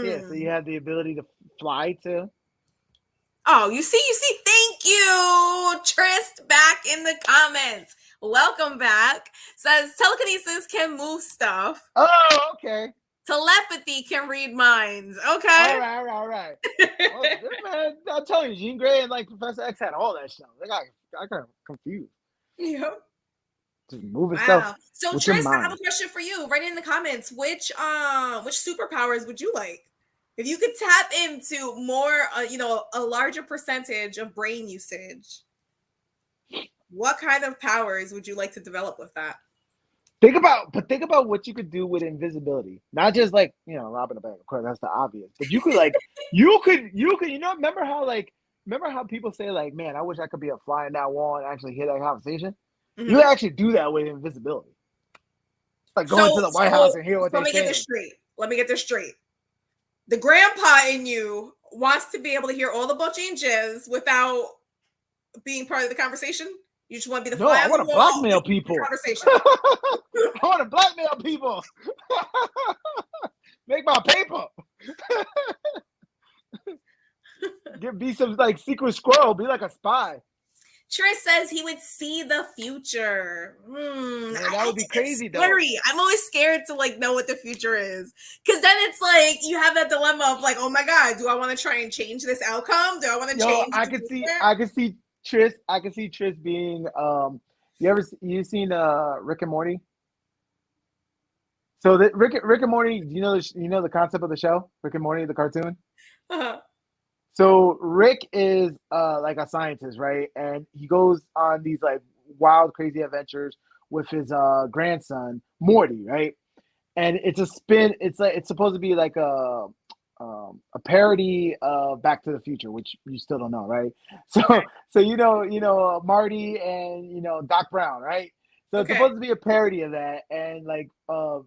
Yeah. So Hmm. you have the ability to fly too. Oh, you see. Thank you, Trist, back in the comments. Welcome back. Says telekinesis can move stuff. Oh, okay. Telepathy can read minds. All Okay. right. All right. All right. Oh, this man, I'm telling you, Jean Grey and like Professor X had all that stuff. I got confused. Yep. Just moving stuff Wow. So with your Trist, I have a mind. question for you. Write in the comments which superpowers would you like? If you could tap into more, a larger percentage of brain usage, what kind of powers would you like to develop with that? Think about what you could do with invisibility. Not just like, robbing a bank. Of course, that's the obvious. But you could like, remember how people say like, man, I wish I could be a fly in that wall and actually hear that conversation? You Mhm. actually do that with invisibility. Like So, going to the White House so and hear what let they're me get this saying. straight. Let me get this straight. The grandpa in you wants to be able to hear all the changes without being part of the conversation. You just want to be the No, fly I on the want to wall. blackmail people. Conversation. I want to blackmail people. Make my paper. Be some like secret squirrel. Be like a spy. Tris says he would see the future. Man, that would be crazy it's though. scary. I'm always scared to like know what the future is, because then it's like you have that dilemma of like, oh my god, do I want to try and change this outcome? Do I want to change? I could see Tris. I could see Tris being. You seen Rick and Morty? So the Rick and Morty. You know the concept of the show, Rick and Morty, the cartoon. Uh-huh. So Rick is like a scientist, right? And he goes on these like wild, crazy adventures with his grandson Morty, right? And it's a spin. It's supposed to be like a parody of Back to the Future, which you still don't know, right? So Okay. so Marty and Doc Brown, right? So it's Okay. supposed to be a parody of that, and like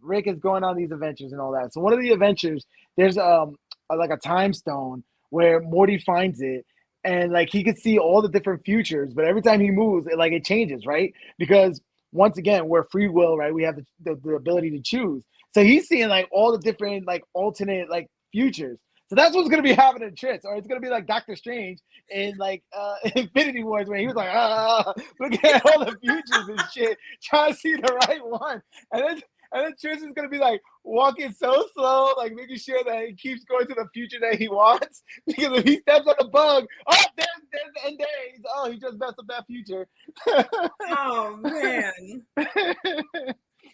Rick is going on these adventures and all that. So one of the adventures, there's like a time stone where Morty finds it, and like he could see all the different futures, but every time he moves, it changes, right? Because once again, we're free will, right? We have the ability to choose. So he's seeing like all the different like alternate like futures. So that's what's gonna be happening in Tris, or it's gonna be like Doctor Strange in like Infinity Wars, where he was like, look at all the futures and shit, trying to see the right one, and then Tris is gonna be like walking so slow, like making sure that he keeps going to the future that he wants. Because if he steps on a bug, there's the end days. Oh, he just messed up that future. Oh man.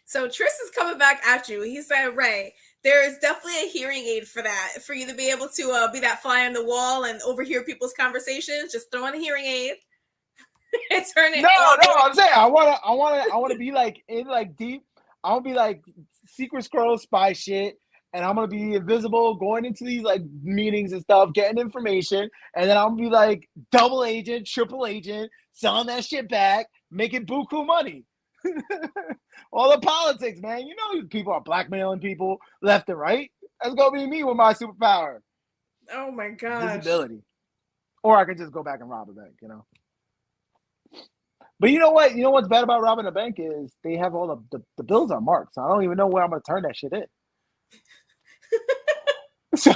So Tris is coming back at you. He said, Ray, there is definitely a hearing aid for that, for you to be able to be that fly on the wall and overhear people's conversations. Just throw in a hearing aid and turn it No, on. I'm saying I wanna be like in like deep. I want to be like secret scroll spy shit, and I'm gonna be invisible, going into these like meetings and stuff, getting information, and then I'm gonna be like double agent, triple agent, selling that shit back, making buku money. All the politics, man. You know, people are blackmailing people left and right. That's gonna be me with my superpower, Oh my gosh. visibility. Or I could just go back and rob a bank, But you know what? You know what's bad about robbing a bank is they have all the bills are marked, so I don't even know where I'm gonna turn that shit in. So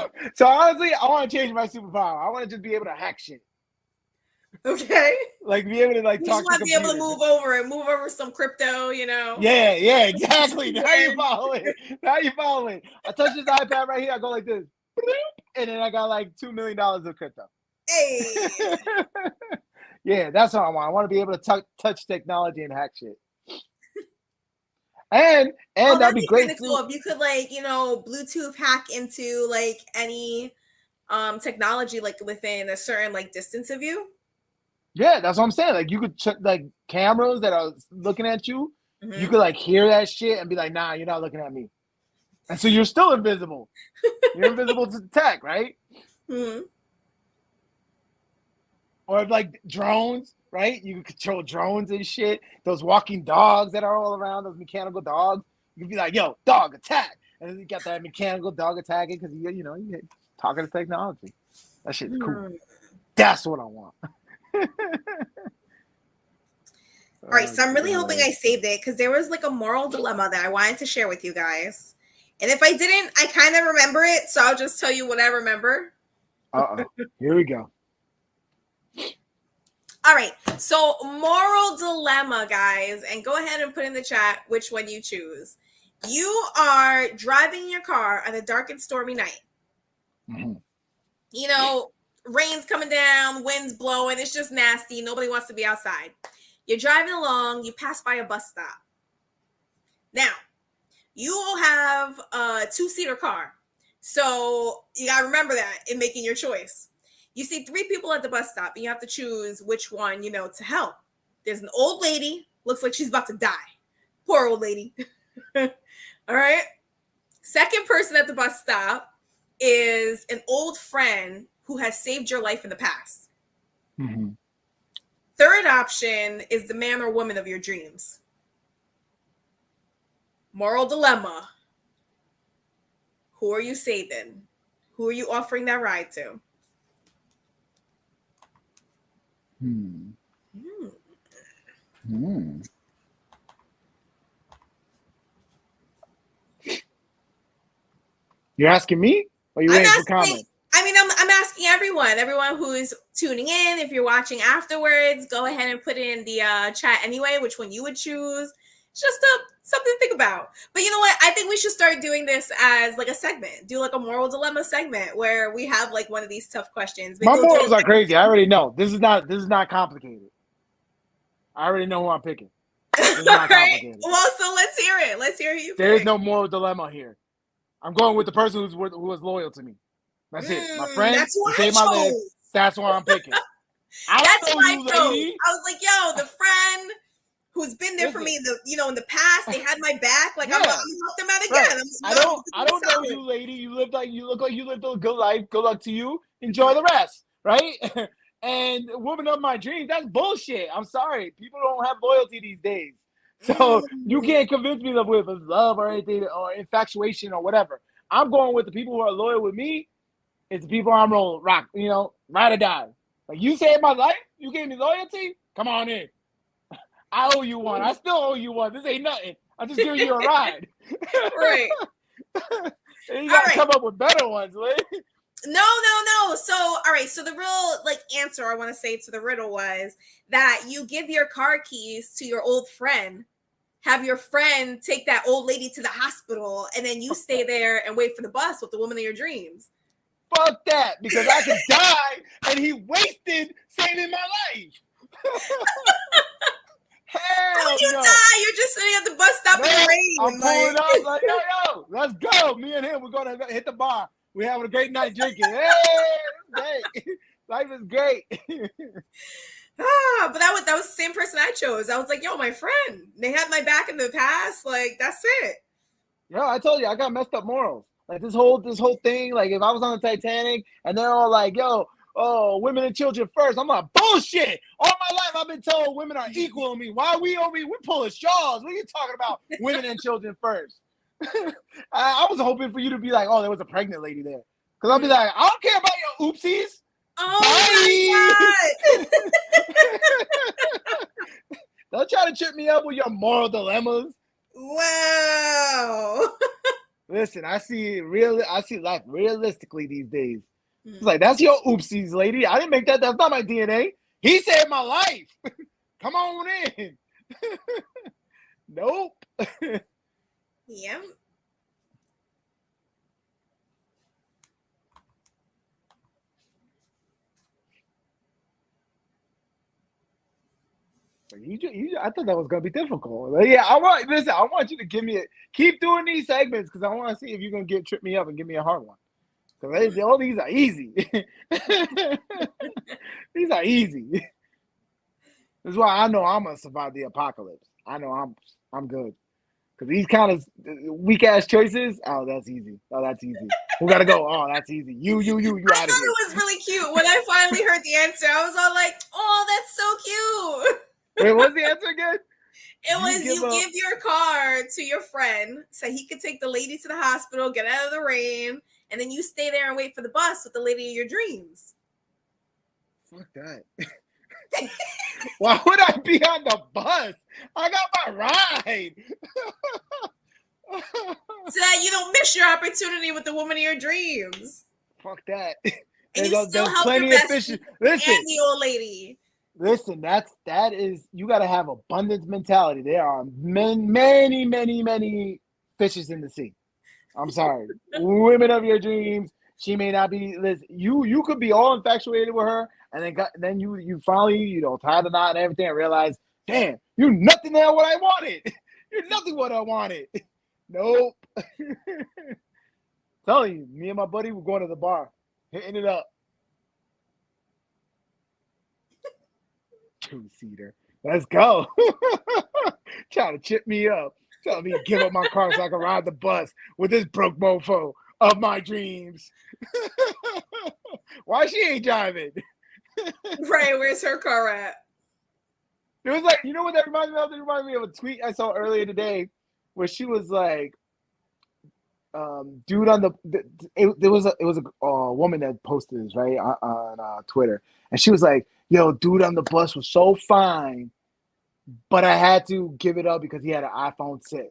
honestly, I want to change my superpower. I want to just be able to hack shit. Okay. Like be able to like You talk just want to to be able to computers. move over some crypto, Yeah, exactly. Now you follow it. I touch this iPad right here. I go like this, and then I got like $2 million of crypto. Hey. Yeah, that's what I want. I want to be able to touch technology and hack shit. And that'd be great too. Cool if you could Bluetooth hack into like any technology like within a certain like distance of you. Yeah, that's what I'm saying. Like you could check like cameras that are looking at you. Mm-hmm. You could like hear that shit and be like, nah, you're not looking at me. And so you're still invisible. You're invisible to tech, right? Mm-hmm. Or like drones, right? You can control drones and shit. Those walking dogs that are all around, those mechanical dogs. You can be like, yo, dog, attack. And then you got that mechanical dog attacking because you're talking to technology. That shit's cool. That's what I want. All right, so I'm really hoping I saved it because there was like a moral dilemma that I wanted to share with you guys. And if I didn't, I kind of remember it. So I'll just tell you what I remember. Here we go. All right, so moral dilemma, guys, and go ahead and put in the chat which one you choose. You are driving your car on a dark and stormy night. Mm-hmm. Rain's coming down, wind's blowing, it's just nasty. Nobody wants to be outside. You're driving along, you pass by a bus stop. Now, you will have a two-seater car. So you got to remember that in making your choice. You see 3 people at the bus stop, and you have to choose which one, to help. There's an old lady, looks like she's about to die. Poor old lady. All right. Second person at the bus stop is an old friend who has saved your life in the past. Mm-hmm. Third option is the man or woman of your dreams. Moral dilemma. Who are you saving? Who are you offering that ride to? Hmm. You're asking me, or you I'm waiting for asking. comment? I mean, I'm asking everyone who is tuning in. If you're watching afterwards, go ahead and put it in the chat anyway. Which one you would choose? It's just something to think about. But you know what? I think we should start doing this as like a segment. Do like a moral dilemma segment where we have like one of these tough questions. Maybe My we'll do morals it are every crazy. I already know. This is not complicated. I already know who I'm picking. This is All not right. complicated. Well, so let's hear it. Let's hear who you There is pick. no moral dilemma here. I'm going with the person who was loyal to me. That's it. My friend, That's who he I saved my life. chose. That's what I'm picking. I That's don't who know I you, chose. lady. I was like, yo, the friend who's been there for Listen, me, in the past, they had my back. Like I'm gonna yeah, help them out right. again. I don't know you, lady. You look like you lived a good life. Good luck to you. Enjoy the rest, right? And woman of my dreams, that's bullshit. I'm sorry. People don't have loyalty these days. So you can't convince me with love or anything or infatuation or whatever. I'm going with the people who are loyal with me. It's the people I'm rolling rock, ride or die. Like you saved my life, you gave me loyalty. Come on in. I owe you one. I still owe you one. This ain't nothing. I'm just giving you a ride. Right. And you gotta come up with better ones, lady. No. So, all right. So the real answer I want to say to the riddle was that you give your car keys to your old friend, have your friend take that old lady to the hospital, and then you stay there and wait for the bus with the woman of your dreams. Fuck that, because I could die, and he wasted saving my life. Hell When you no. die, you're just sitting at the bus stop in the rain. I'm pulling up like, yo, let's go. Me and him, we're gonna hit the bar. We're having a great night drinking. Hey, it's great. Life is great. But that was the same person I chose. I was like, yo, my friend. They had my back in the past. Like, that's it. Yo, I told you, I got messed up morals. Like this whole thing, like if I was on the Titanic and they're all like, yo, oh, women and children first. I'm like, bullshit. All my life I've been told women are equal to me. Why are we over here? We're pulling straws. What are you talking about? Women and children first. I was hoping for you to be like, oh, there was a pregnant lady there. Because I'll be like, I don't care about your oopsies. Oh bye. Don't try to trip me up with your moral dilemmas. Wow. Listen, I see life realistically these days. It's like, that's your oopsies, lady. I didn't make that. That's not my DNA. He saved my life. Come on in. Nope. Yeah. I thought that was gonna be difficult. But yeah, I want you to keep doing these segments because I want to see if you're gonna trip me up and give me a hard one. Because all these are easy. These are easy. This is why I know I'm gonna survive the apocalypse. I know I'm good. Because these kind of weak ass choices, oh, that's easy. Oh, that's easy. Who gotta go? Oh, that's easy. You I out of here. thought it was really cute. When I finally heard the answer, I was all like, oh, that's so cute. Wait, what's the answer again? It was you give your car to your friend so he could take the lady to the hospital, get out of the rain, and then you stay there and wait for the bus with the lady of your dreams. Fuck that. Why would I be on the bus? I got my ride. So that you don't miss your opportunity with the woman of your dreams. Fuck that. And you still help your best friend and the old lady. Listen, that is, you got to have abundance mentality. There are many fishes in the sea. I'm sorry. Women of your dreams. She may not be. Listen, you could be all infatuated with her, and then you finally tie the knot and everything, and realize, damn, you're nothing than what I wanted. You're nothing what I wanted. Nope. Telling you, me and my buddy were going to the bar, hitting it up. Two-seater. Let's go. Trying to chip me up. Telling me to give up my car so I can ride the bus with this broke mofo of my dreams. Why she ain't driving? Right, where's her car at? It was like, you know what that reminded me of? It reminded me of a tweet I saw earlier today where she was like, dude on it was a woman that posted this, right, on Twitter, and she was like, yo, dude on the bus was so fine, but I had to give it up because he had an iPhone 6.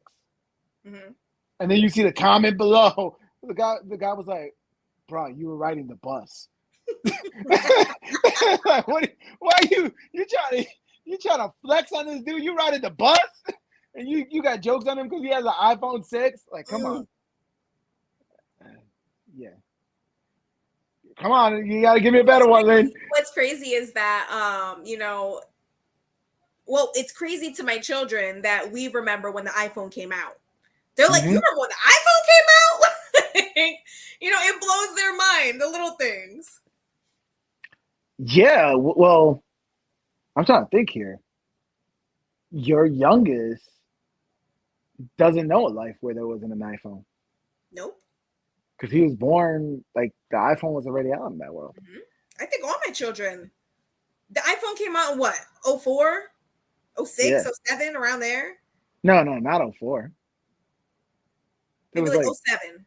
Mm-hmm. And then you see the comment below. The guy was like, "Bro, you were riding the bus." Like, why you trying to flex on this dude? You riding the bus, and you got jokes on him because he has an iPhone 6. Like, come on, yeah, come on, you got to give me a better one, then. What's crazy is that well, it's crazy to my children that we remember when the iPhone came out. They're like, Mm-hmm. you remember when the iPhone came out? It blows their mind, the little things. Yeah, well, I'm trying to think here. Your youngest doesn't know a life where there wasn't an iPhone Nope. because he was born like the iPhone was already out in that world. Mm-hmm. I think all my children. The iPhone came out in what? 04? 06, Yeah. 07, around there? No, not 04. It Maybe was like like 07.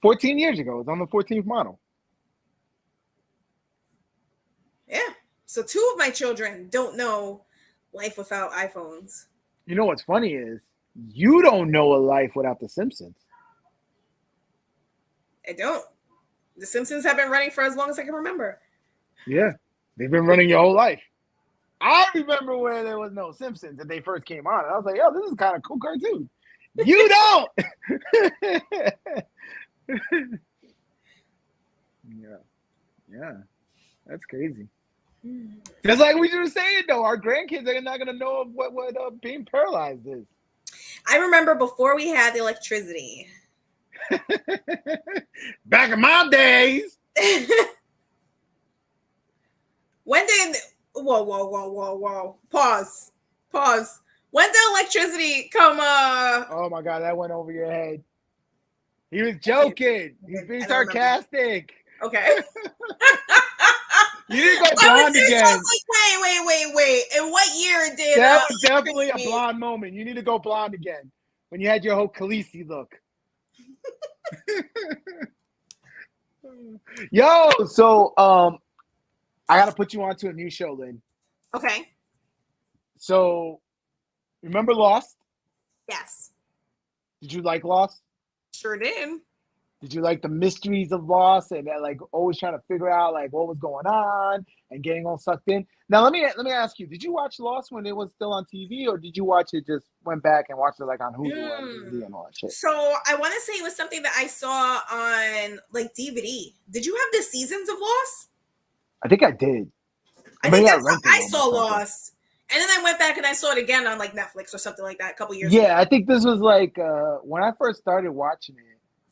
14 years ago. It was on the 14th model. Yeah. So 2 of my children don't know life without iPhones. You know what's funny is you don't know a life without The Simpsons. I don't. The Simpsons have been running for as long as I can remember. Yeah, they've been running your whole life. I remember where there was no Simpsons and they first came on. And I was like, yo, this is kind of cool cartoon. You don't. Yeah, that's crazy. Just like we were saying, though, our grandkids are not gonna know what being paralyzed is. I remember before we had the electricity. Back in my days. When did whoa. Pause. When did electricity come Oh my god, that went over your head. He was joking. He's being sarcastic. Okay. You didn't go blonde again. Like, wait. In what year did that was definitely a blonde moment. You need to go blonde again. When you had your whole Khaleesi look. Yo, so I gotta put you onto a new show, Lynn. Okay. So remember Lost? Yes. Did you like Lost? Sure did. Did you like the mysteries of Lost and like always trying to figure out like what was going on and getting all sucked in? Now let me ask you: did you watch Lost when it was still on TV, or did you watch it just went back and watched it like on Hulu and DVD and all that shit? So I want to say it was something that I saw on like DVD. Did you have the seasons of Lost? I think I did. I think that's how I saw Lost. And then I went back and I saw it again on like Netflix or something like that a couple years ago. Yeah, I think this was like when I first started watching it.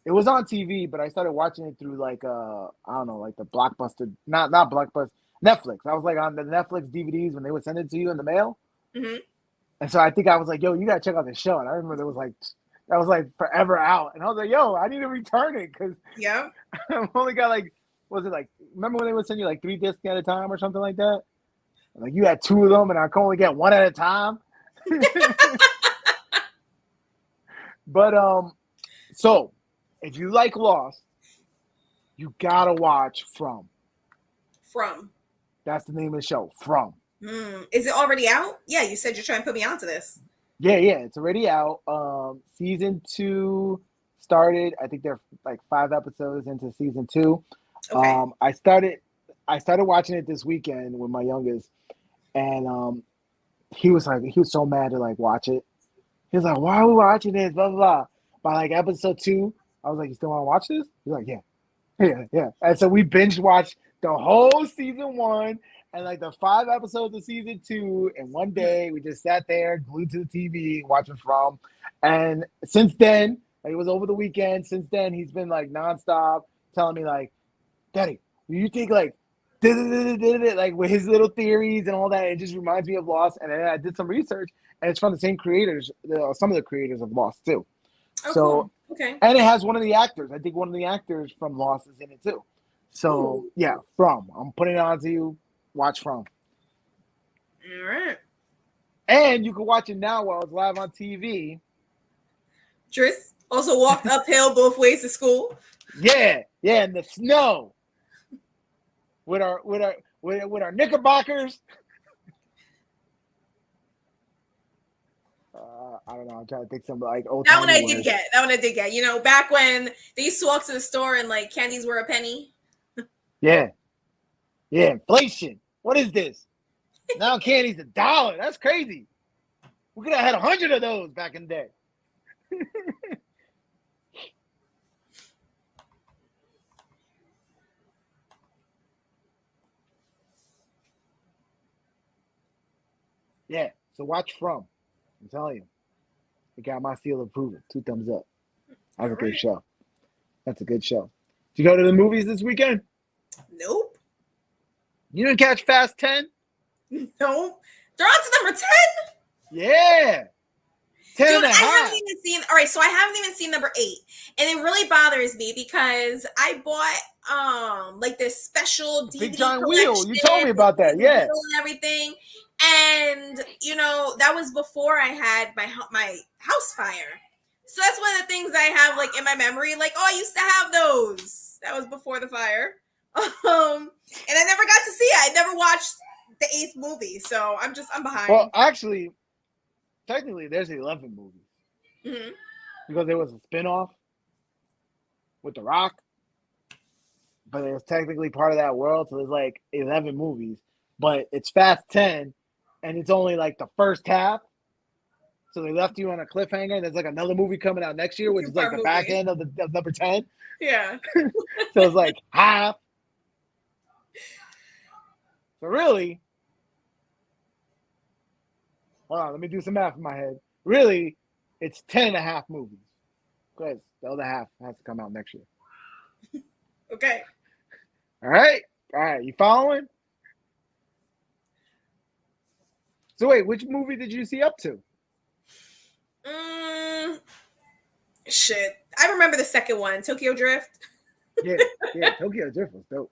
It was on TV, but I started watching it through like I don't know, like the Blockbuster, not Blockbuster, Netflix. I was like on the Netflix DVDs when they would send it to you in the mail. Mm-hmm. And so I think I was like, yo, you gotta check out this show. And I remember that was like forever out. And I was like, yo, I need to return it because yeah, I've only got like, was it like, remember when they would send you like 3 discs at a time or something like that? Like you had 2 of them and I can only get 1 at a time. But so if you like Lost, you gotta watch From. That's the name of the show. From. Is it already out? Yeah, you said you're trying to put me onto this. Yeah, it's already out. Season 2 started. I think they're like 5 episodes into season 2. Okay. I started watching it this weekend with my youngest, and he was so mad to like watch it. He was like, "Why are we watching this?" Blah blah blah. By like episode 2, I was like, "You still want to watch this?" He's like, "Yeah." And so we binge watched the whole season 1 and like the 5 episodes of season 2 in one day. We just sat there, glued to the TV, watching From. And since then, like, it was over the weekend. Since then, he's been like nonstop telling me like, "Daddy, do you think like like with his little theories and all that?" It just reminds me of Lost. And then I did some research, and it's from the same creators, some of the creators of Lost too. Oh, So, cool. Okay. And it has one of the actors. I think one of the actors from Lost is in it too. So, yeah, From. I'm putting it on to you. Watch From. All right. And you can watch it now while it's live on TV. Tris also walked uphill both ways to school. Yeah, in the snow. With our knickerbockers. I don't know. I'm trying to think some like old That one timey I did words. get. That one I did get. You know, back when they used to walk to the store and like candies were a penny. Yeah, yeah. Inflation. What is this? Now candy's $1. That's crazy. We could have had 100 of those back in the day. Yeah. So watch From. I'm telling you, it got my seal of approval. 2 thumbs up. That's All a good right. show. That's a good show. Did you go to the movies this weekend? Nope. You didn't catch Fast 10? Nope. They're on to number 10. Yeah. 10 Dude, and a I haven't half. even seen. All right, so I haven't even seen number 8, and it really bothers me because I bought like this special Big DVD giant wheel. You told collection me with about that. the Yeah. wheel and everything, and you know that was before I had my house fire. So that's one of the things I have like in my memory. Like, oh, I used to have those. That was before the fire, and I never got to see it. I never watched the 8th movie, so I'm Well, behind. actually, technically, there's 11 movies Hmm. because there was a spinoff with The Rock, but it was technically part of that world. So there's like 11 movies, but it's Fast 10, and it's only like the first half. So they left you on a cliffhanger. There's like another movie coming out next year, which is like 2-part the back movie. end of number 10. Yeah. So it's like half. So really, hold on, let me do some math in my head. Really, it's 10 and a half movies because the other half has to come out next year. Okay. All right. All right. You following? So wait, which movie did you see up to? Mm, shit. I remember the second one, Tokyo Drift. Yeah, yeah. Tokyo Drift was dope.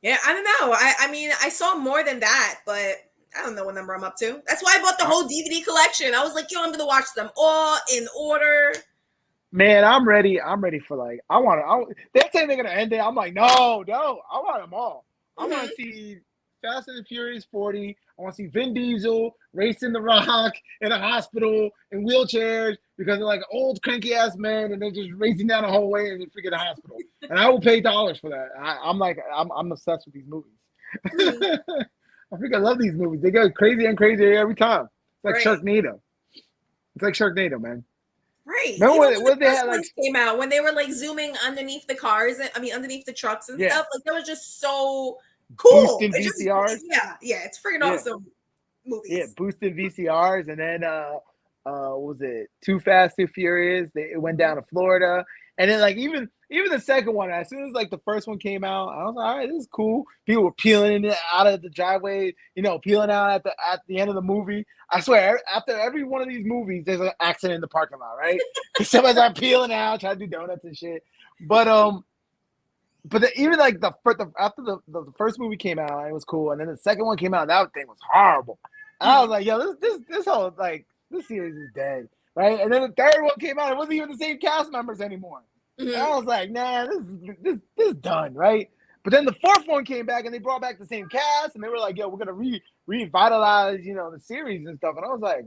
Yeah, I don't know. I mean, I saw more than that, but I don't know what number I'm up to. That's why I bought the whole DVD collection. I was like, yo, I'm gonna watch them all in order. Man, I'm ready. I'm ready for like I want to. They're saying they're gonna end it. I'm like, no, no. I want them all. I want Mhm. to see Fast and the Furious 40. I want to see Vin Diesel racing the Rock in a hospital in wheelchairs because they're like old cranky ass men and they're just racing down the hallway in the freaking hospital. And I will pay dollars for that. I'm obsessed with these movies. Mhm. I think I love these movies. They go crazy and crazier every time. It's like Right. Sharknado. It's like Sharknado, man. Right. Remember Even when the when they first had like ones came out, when they were like zooming underneath the cars, I mean underneath the trucks and yeah, stuff, like that was just so cool. boosting It just VCRs? yeah, it's freaking Yeah, awesome yeah, movies. boosting VCRs, and then what was it Too Fast, Too Furious? It went Mhm. down to Florida, and then like even the second one, as soon as like the first one came out, I was like, all right, this is cool. People were peeling in out of the driveway, peeling out at the end of the movie. I swear, after every one of these movies, there's an accident in the parking lot, right? Because somebody's like peeling out, trying to do donuts and shit. But even like after the first movie came out, it was cool, and then the second one came out, and that thing was horrible. And I was Mhm. like, yo, this whole like this series is dead, right? And then the third one came out, it wasn't even the same cast members anymore. And I Mhm. was like, nah, this is done, right? But then the fourth one came back, and they brought back the same cast, and they were like, yo, we're gonna revitalize, the series and stuff. And I was like,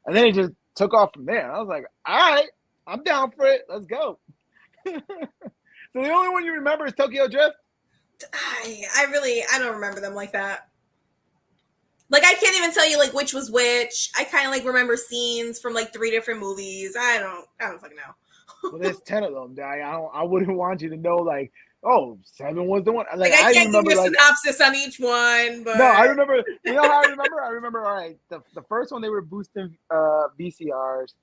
and then it just took off from there. And I was like, all right, I'm down for it. Let's go. So the only one you remember is Tokyo Drift? I don't remember them like that. Like I can't even tell you like which was which. I kind of like remember scenes from like 3 different movies. I don't fucking Well, know. there's 10 of them. I wouldn't want you to know like, oh, 7 was the one. Like Like I I can't give you remember a like synopsis on each one, no, I but remember. You know how I remember? I remember. All right, the first one they were boosting VCRs.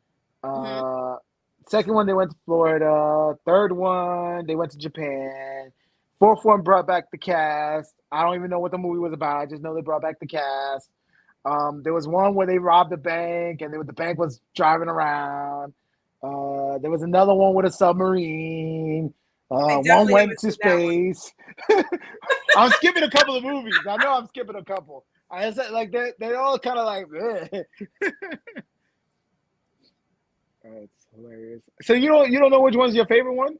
mhm. Uh, Second one they went to Florida. Third one they went to Japan. Fourth one brought back the cast. I don't even know what the movie was about. I just know they brought back the cast. There was one where they robbed a bank and the bank was driving around. There was another one with a submarine. I One definitely went haven't to seen that one. space. I'm skipping a couple of movies. I know I'm skipping a couple. I said like they're all kind of like. That's hilarious. So you don't know which one's your favorite one?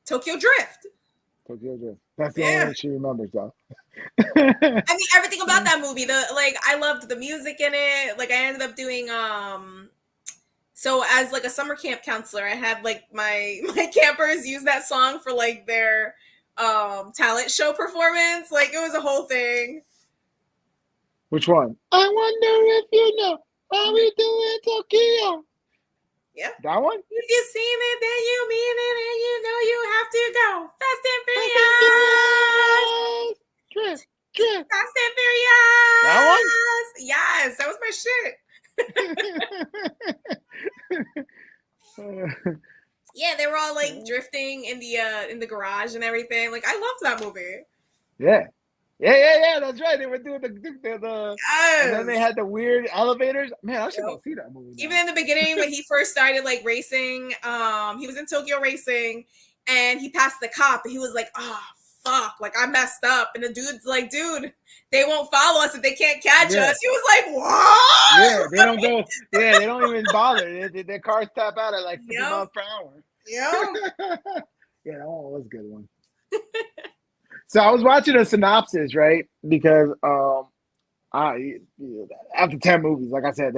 Tokyo Drift. Tokyo Drift. That's the only Yeah. one she remembers, though. I mean, everything about that movie. I loved the music in it. Like, I ended up doing so as like a summer camp counselor, I had like my campers use that song for like their talent show performance. Like, it was a whole thing. Which one? I wonder if you know how we do in Tokyo. Yeah. That one? If you seen it, then you mean it, and you know you have to go fast and furious. Drift, drift. Fast and furious. That one? Yes, that was my shit. Yeah, they were all like drifting in the garage and everything. Like, I loved that movie. Yeah. Yeah. That's right. They were doing the Yes. and then they had the weird elevators. Man, I should go see that movie now. Even in the beginning when he first started like racing, he was in Tokyo Racing, and he passed the cop, and he was like, "Oh fuck, like I messed up." And the dude's like, "Dude, they won't follow us if they can't catch us." He was like, "What?" Yeah, they don't go. Yeah, they don't even bother. Their cars tap out at like 50 miles per hour. Yeah. Yeah, that one was a good one. So I was watching a synopsis, right? Because after 10 movies, like I said,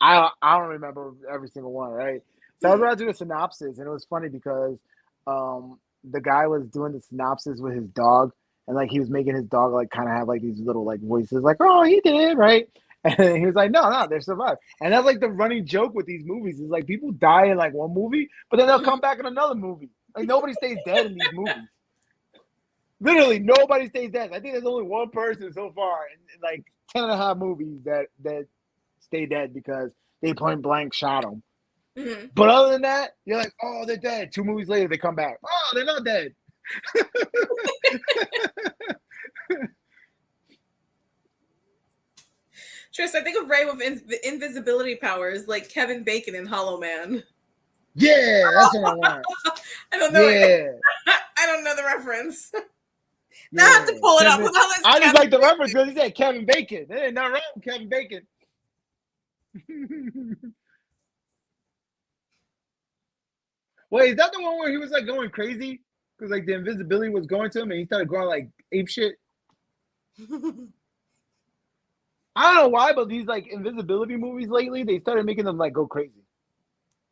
I don't remember every single one, right? So I was watching a synopsis, and it was funny because the guy was doing the synopsis with his dog, and like he was making his dog like kind of have like these little like voices, like, "Oh, he did," right? And he was like, no, they survived. And that's like the running joke with these movies is like people die in like one movie, but then they'll come back in another movie. Like nobody stays dead in these movies. Literally, nobody stays dead. I think there's only one person so far in like 10 and a half movies that stay dead because they point blank shot them. Mm-hmm. But other than that, you're like, oh, they're dead. 2 movies later, they come back. Oh, they're not dead. Tris, I think of Ray with invisibility powers like Kevin Bacon in Hollow Man. Yeah, that's what I want. I don't know. Yeah. I don't know the reference. Now I have to pull it up. I just like the reference because he said Kevin Bacon. There ain't nothing wrong with Kevin Bacon. Wait, is that the one where he was like going crazy? Because like the invisibility was going to him and he started going like ape shit? I don't know why, but these like invisibility movies lately, they started making them like go crazy.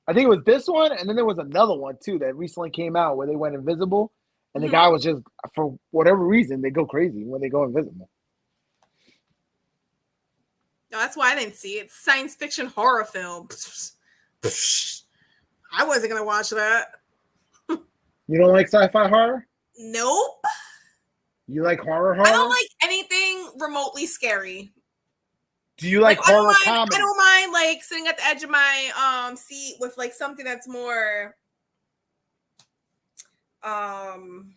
I think it was this one, and then there was another one too that recently came out where they went invisible, and the guy was just, for whatever reason, they go crazy when they go invisible. No, that's why I didn't see it. It's a science fiction horror film. I wasn't gonna watch that. You don't like sci-fi horror? Nope. You like horror? I don't like anything remotely scary. Do you like horror comedy? I don't mind like sitting at the edge of my seat with like something that's more can't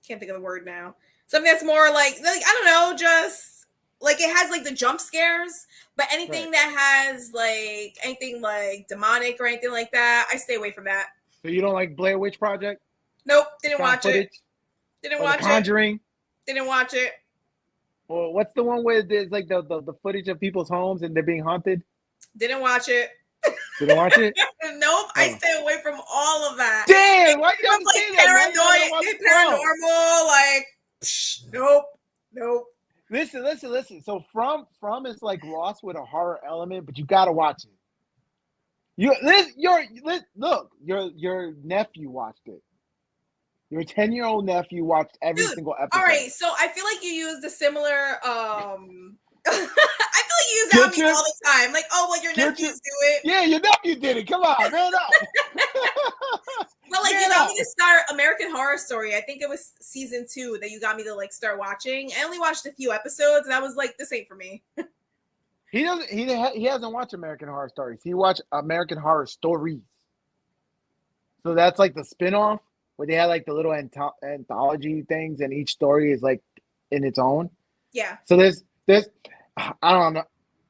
think of the word now. Something that's more like I don't know, just like it has like the jump scares, but anything that has like anything like demonic or anything like that, I stay away from that. So you don't like Blair Witch Project? Nope, didn't watch it. Didn't watch it. Conjuring? Didn't watch it. Or what's the one where there's like the footage of people's homes and they're being haunted? Didn't watch it. Didn't watch it? Nope, I stay away from all of that. Damn, why you don't say that? Paranormal, like, nope. Listen. So from is like lost with a horror element, but you gotta watch it. Look, your nephew watched it. Your 10-year-old nephew watched every single episode. All right, so I feel like you used a similar I feel like you use that on me all the time. Like, oh, well, your nephews do it. Yeah, your nephew did it. Come on, man up. Well, like, you got me to start American Horror Story. I think it was season 2 that you got me to like start watching. I only watched a few episodes, and I was like, this ain't for me. He hasn't watched American Horror Stories. He watched American Horror Stories. So that's like the spinoff where they had like the little anthology things, and each story is like in its own. Yeah. So there's I don't know.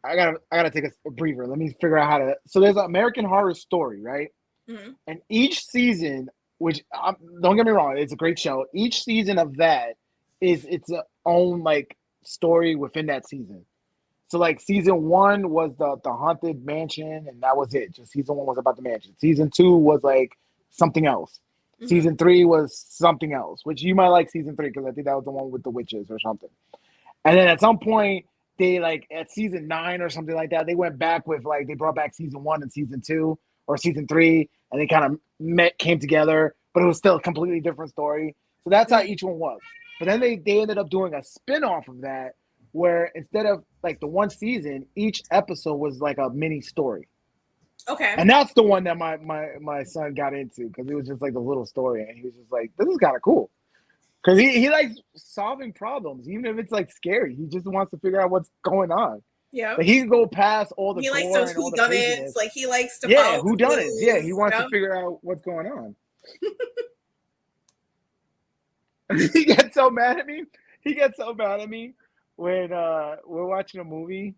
I gotta take a breather. Let me figure out how to. So there's an American Horror Story, right? Mm-hmm. And each season, which don't get me wrong, it's a great show. Each season of that is its own like story within that season. So like season 1 was the haunted mansion, and that was it. Just season 1 was about the mansion. Season 2 was like something else. Season 3 was something else, which you might like season 3 because I think that was the one with the witches or something. And then at some point, they like at season 9 or something like that, they went back with like they brought back season 1 and season 2 or season 3, and they kind of came together, but it was still a completely different story. So that's how each one was. But then they ended up doing a spin-off of that where instead of like the one season, each episode was like a mini story. Okay. And that's the one that my son got into because it was just like a little story, and he was just like, "This is kind of cool," because he likes solving problems, even if it's like scary. He just wants to figure out what's going on. Yeah. Like he can go past all the He likes gore those and all the craziness. whodunits. Like he likes to Yeah, follow the whodunits. Yeah, he clues, wants to figure out what's going on. He gets so mad at me. He gets so mad at me when we're watching a movie,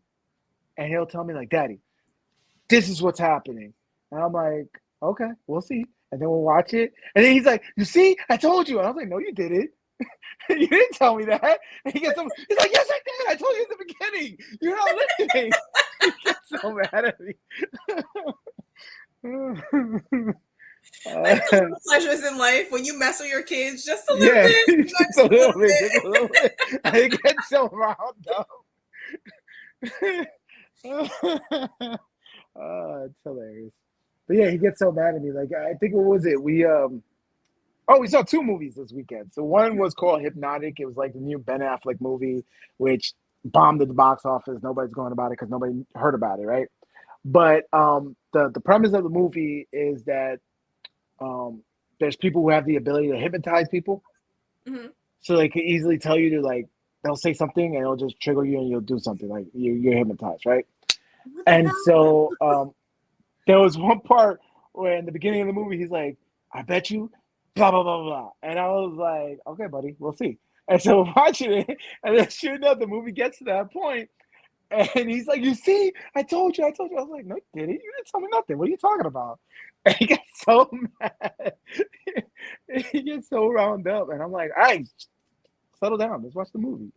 and he'll tell me like, "Daddy, this is what's happening," and I'm like, "Okay, we'll see." And then we'll watch it, and then he's like, "You see, I told you." And I was like, "No, you didn't. You didn't tell me that." And he's like, "Yes, I did. I told you in the beginning. You're not listening." He gets so mad at me. That's the little pleasures in life when you mess with your kids just a little Yeah, bit. just a little bit, just a little bit. I get so wound up. It's hilarious. But yeah, he gets so mad at me. Like I think what was it? We saw 2 movies this weekend. So one was called Hypnotic. It was like the new Ben Affleck movie, which bombed at the box office. Nobody's going about it because nobody heard about it, right? But the premise of the movie is that there's people who have the ability to hypnotize people. Mm-hmm. So they can easily tell you to like they'll say something and it'll just trigger you and you'll do something like you're hypnotized, right? And so there was one part where in the beginning of the movie he's like, "I bet you, blah blah blah blah," and I was like, "Okay, buddy, we'll see." And so we're watching it, and then sure enough, the movie gets to that point, and he's like, "You see, I told you." I was like, "No, you didn't. You didn't tell me nothing. What are you talking about?" And he gets so mad. He gets so wound up, and I'm like, "All right, settle down. Let's watch the movie."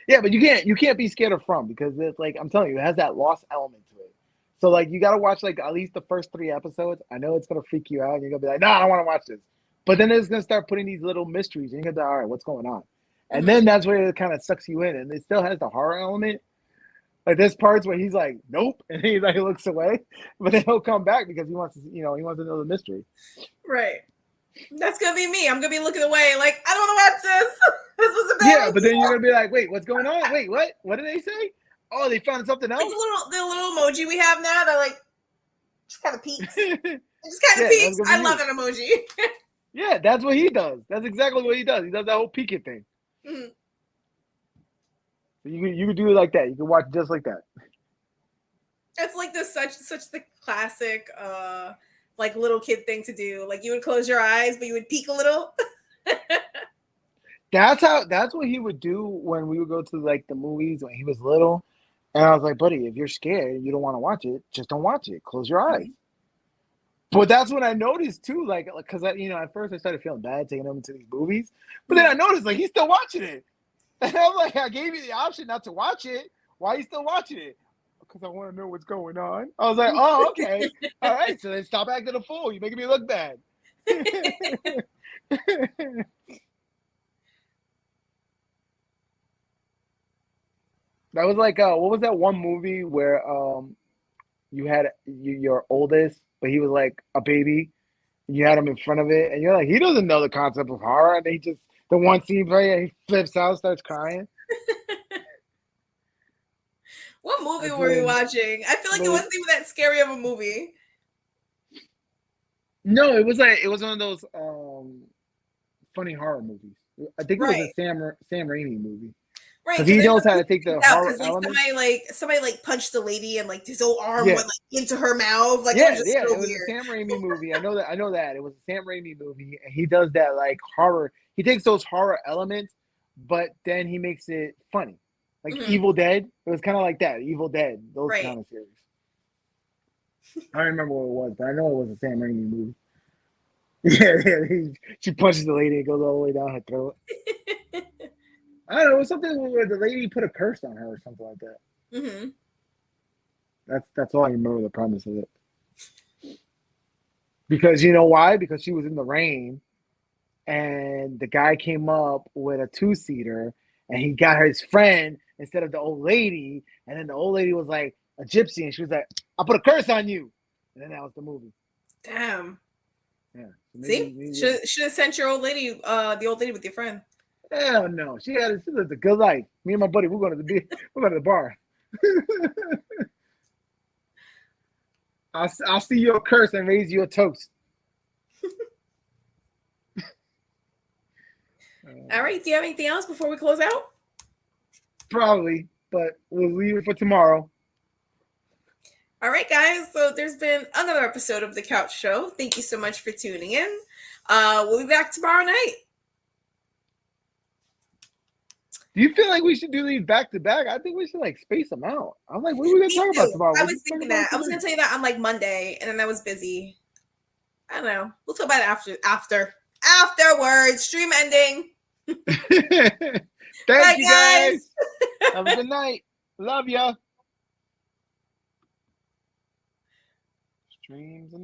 Yeah, but you can't be scared of From because it's like I'm telling you, it has that lost element to it. So like you got to watch like at least the first 3 episodes. I know it's gonna freak you out. And you're gonna be like, "No, I don't want to watch this." But then it's gonna start putting these little mysteries, and you're gonna be like, "All right, what's going on?" And then that's where it kind of sucks you in, and it still has the horror element. Like there's parts where he's like, "Nope," and he like looks away, but then he'll come back because he wants to, he wants to know the mystery. Right. That's gonna be me. I'm gonna be looking away, like I don't want to watch this. This was a bad idea. But then you're gonna be like, "Wait, what's going on? Wait, what? What did they say? Oh, they found something else." Like the little emoji we have now that like just kind of peeks. It just kind of Yeah, peeks. I love an emoji. Yeah, that's what he does. That's exactly what he does. He does that whole peeking thing. Mm-hmm. So you can do it like that. You can watch just like that. It's like this such the classic like little kid thing to do. Like you would close your eyes, but you would peek a little. That's what he would do when we would go to like the movies when he was little. And I was like, "Buddy, if you're scared and you don't want to watch it, just don't watch it. Close your eyes." But that's when I noticed too, like, because at first I started feeling bad taking him to these movies, but then I noticed like he's still watching it, and I'm like, I gave you the option not to watch it. Why are you still watching it? Because I want to know what's going on. I was like, "Oh, okay, all right." So then stop acting a fool. You're making me look bad. That was like, what was that one movie where you had your oldest, but he was like a baby, and you had him in front of it, and you're like, he doesn't know the concept of horror, and they just the one scene right, he flips out, starts crying. What movie were we watching? I feel like it wasn't even that scary of a movie. No, it was one of those funny horror movies. I think it was a Sam Raimi movie. Right, because he knows how to take the horror element. Somebody punched the lady and like his whole arm went like into her mouth. Like it was a Sam Raimi movie. I know that it was a Sam Raimi movie, and he does that like horror. He takes those horror elements, but then he makes it funny, like Evil Dead. It was kind of like that, Evil Dead, those kind of series. I don't remember what it was, but I know it was a Sam Raimi movie. She punches the lady and goes all the way down her throat. I don't know, it was something where the lady put a curse on her or something like that. That's all I remember the premise of it. Because you know why? Because she was in the rain, and the guy came up with a two-seater, and he got his friend instead of the old lady, and then the old lady was like a gypsy, and she was like, "I'll put a curse on you," and then that was the movie. Damn. Yeah. So See, yeah. should have sent your old lady, the old lady with your friend. Hell no. She lived a good life. Me and my buddy, we're going to the bar. I'll see your curse and raise you a toast. All right. Do you have anything else before we close out? Probably, but we'll leave it for tomorrow. All right, guys. So there's been another episode of The Couch Show. Thank you so much for tuning in. We'll be back tomorrow night. Do you feel like we should do these back to back? I think we should like space them out. I'm like, what are we gonna talk about tomorrow? I was thinking that. I was gonna tell you that on like Monday, and then I was busy. I don't know. We'll talk about it afterwards. Stream ending. Thank you guys. Have a good night. Love ya. Streams and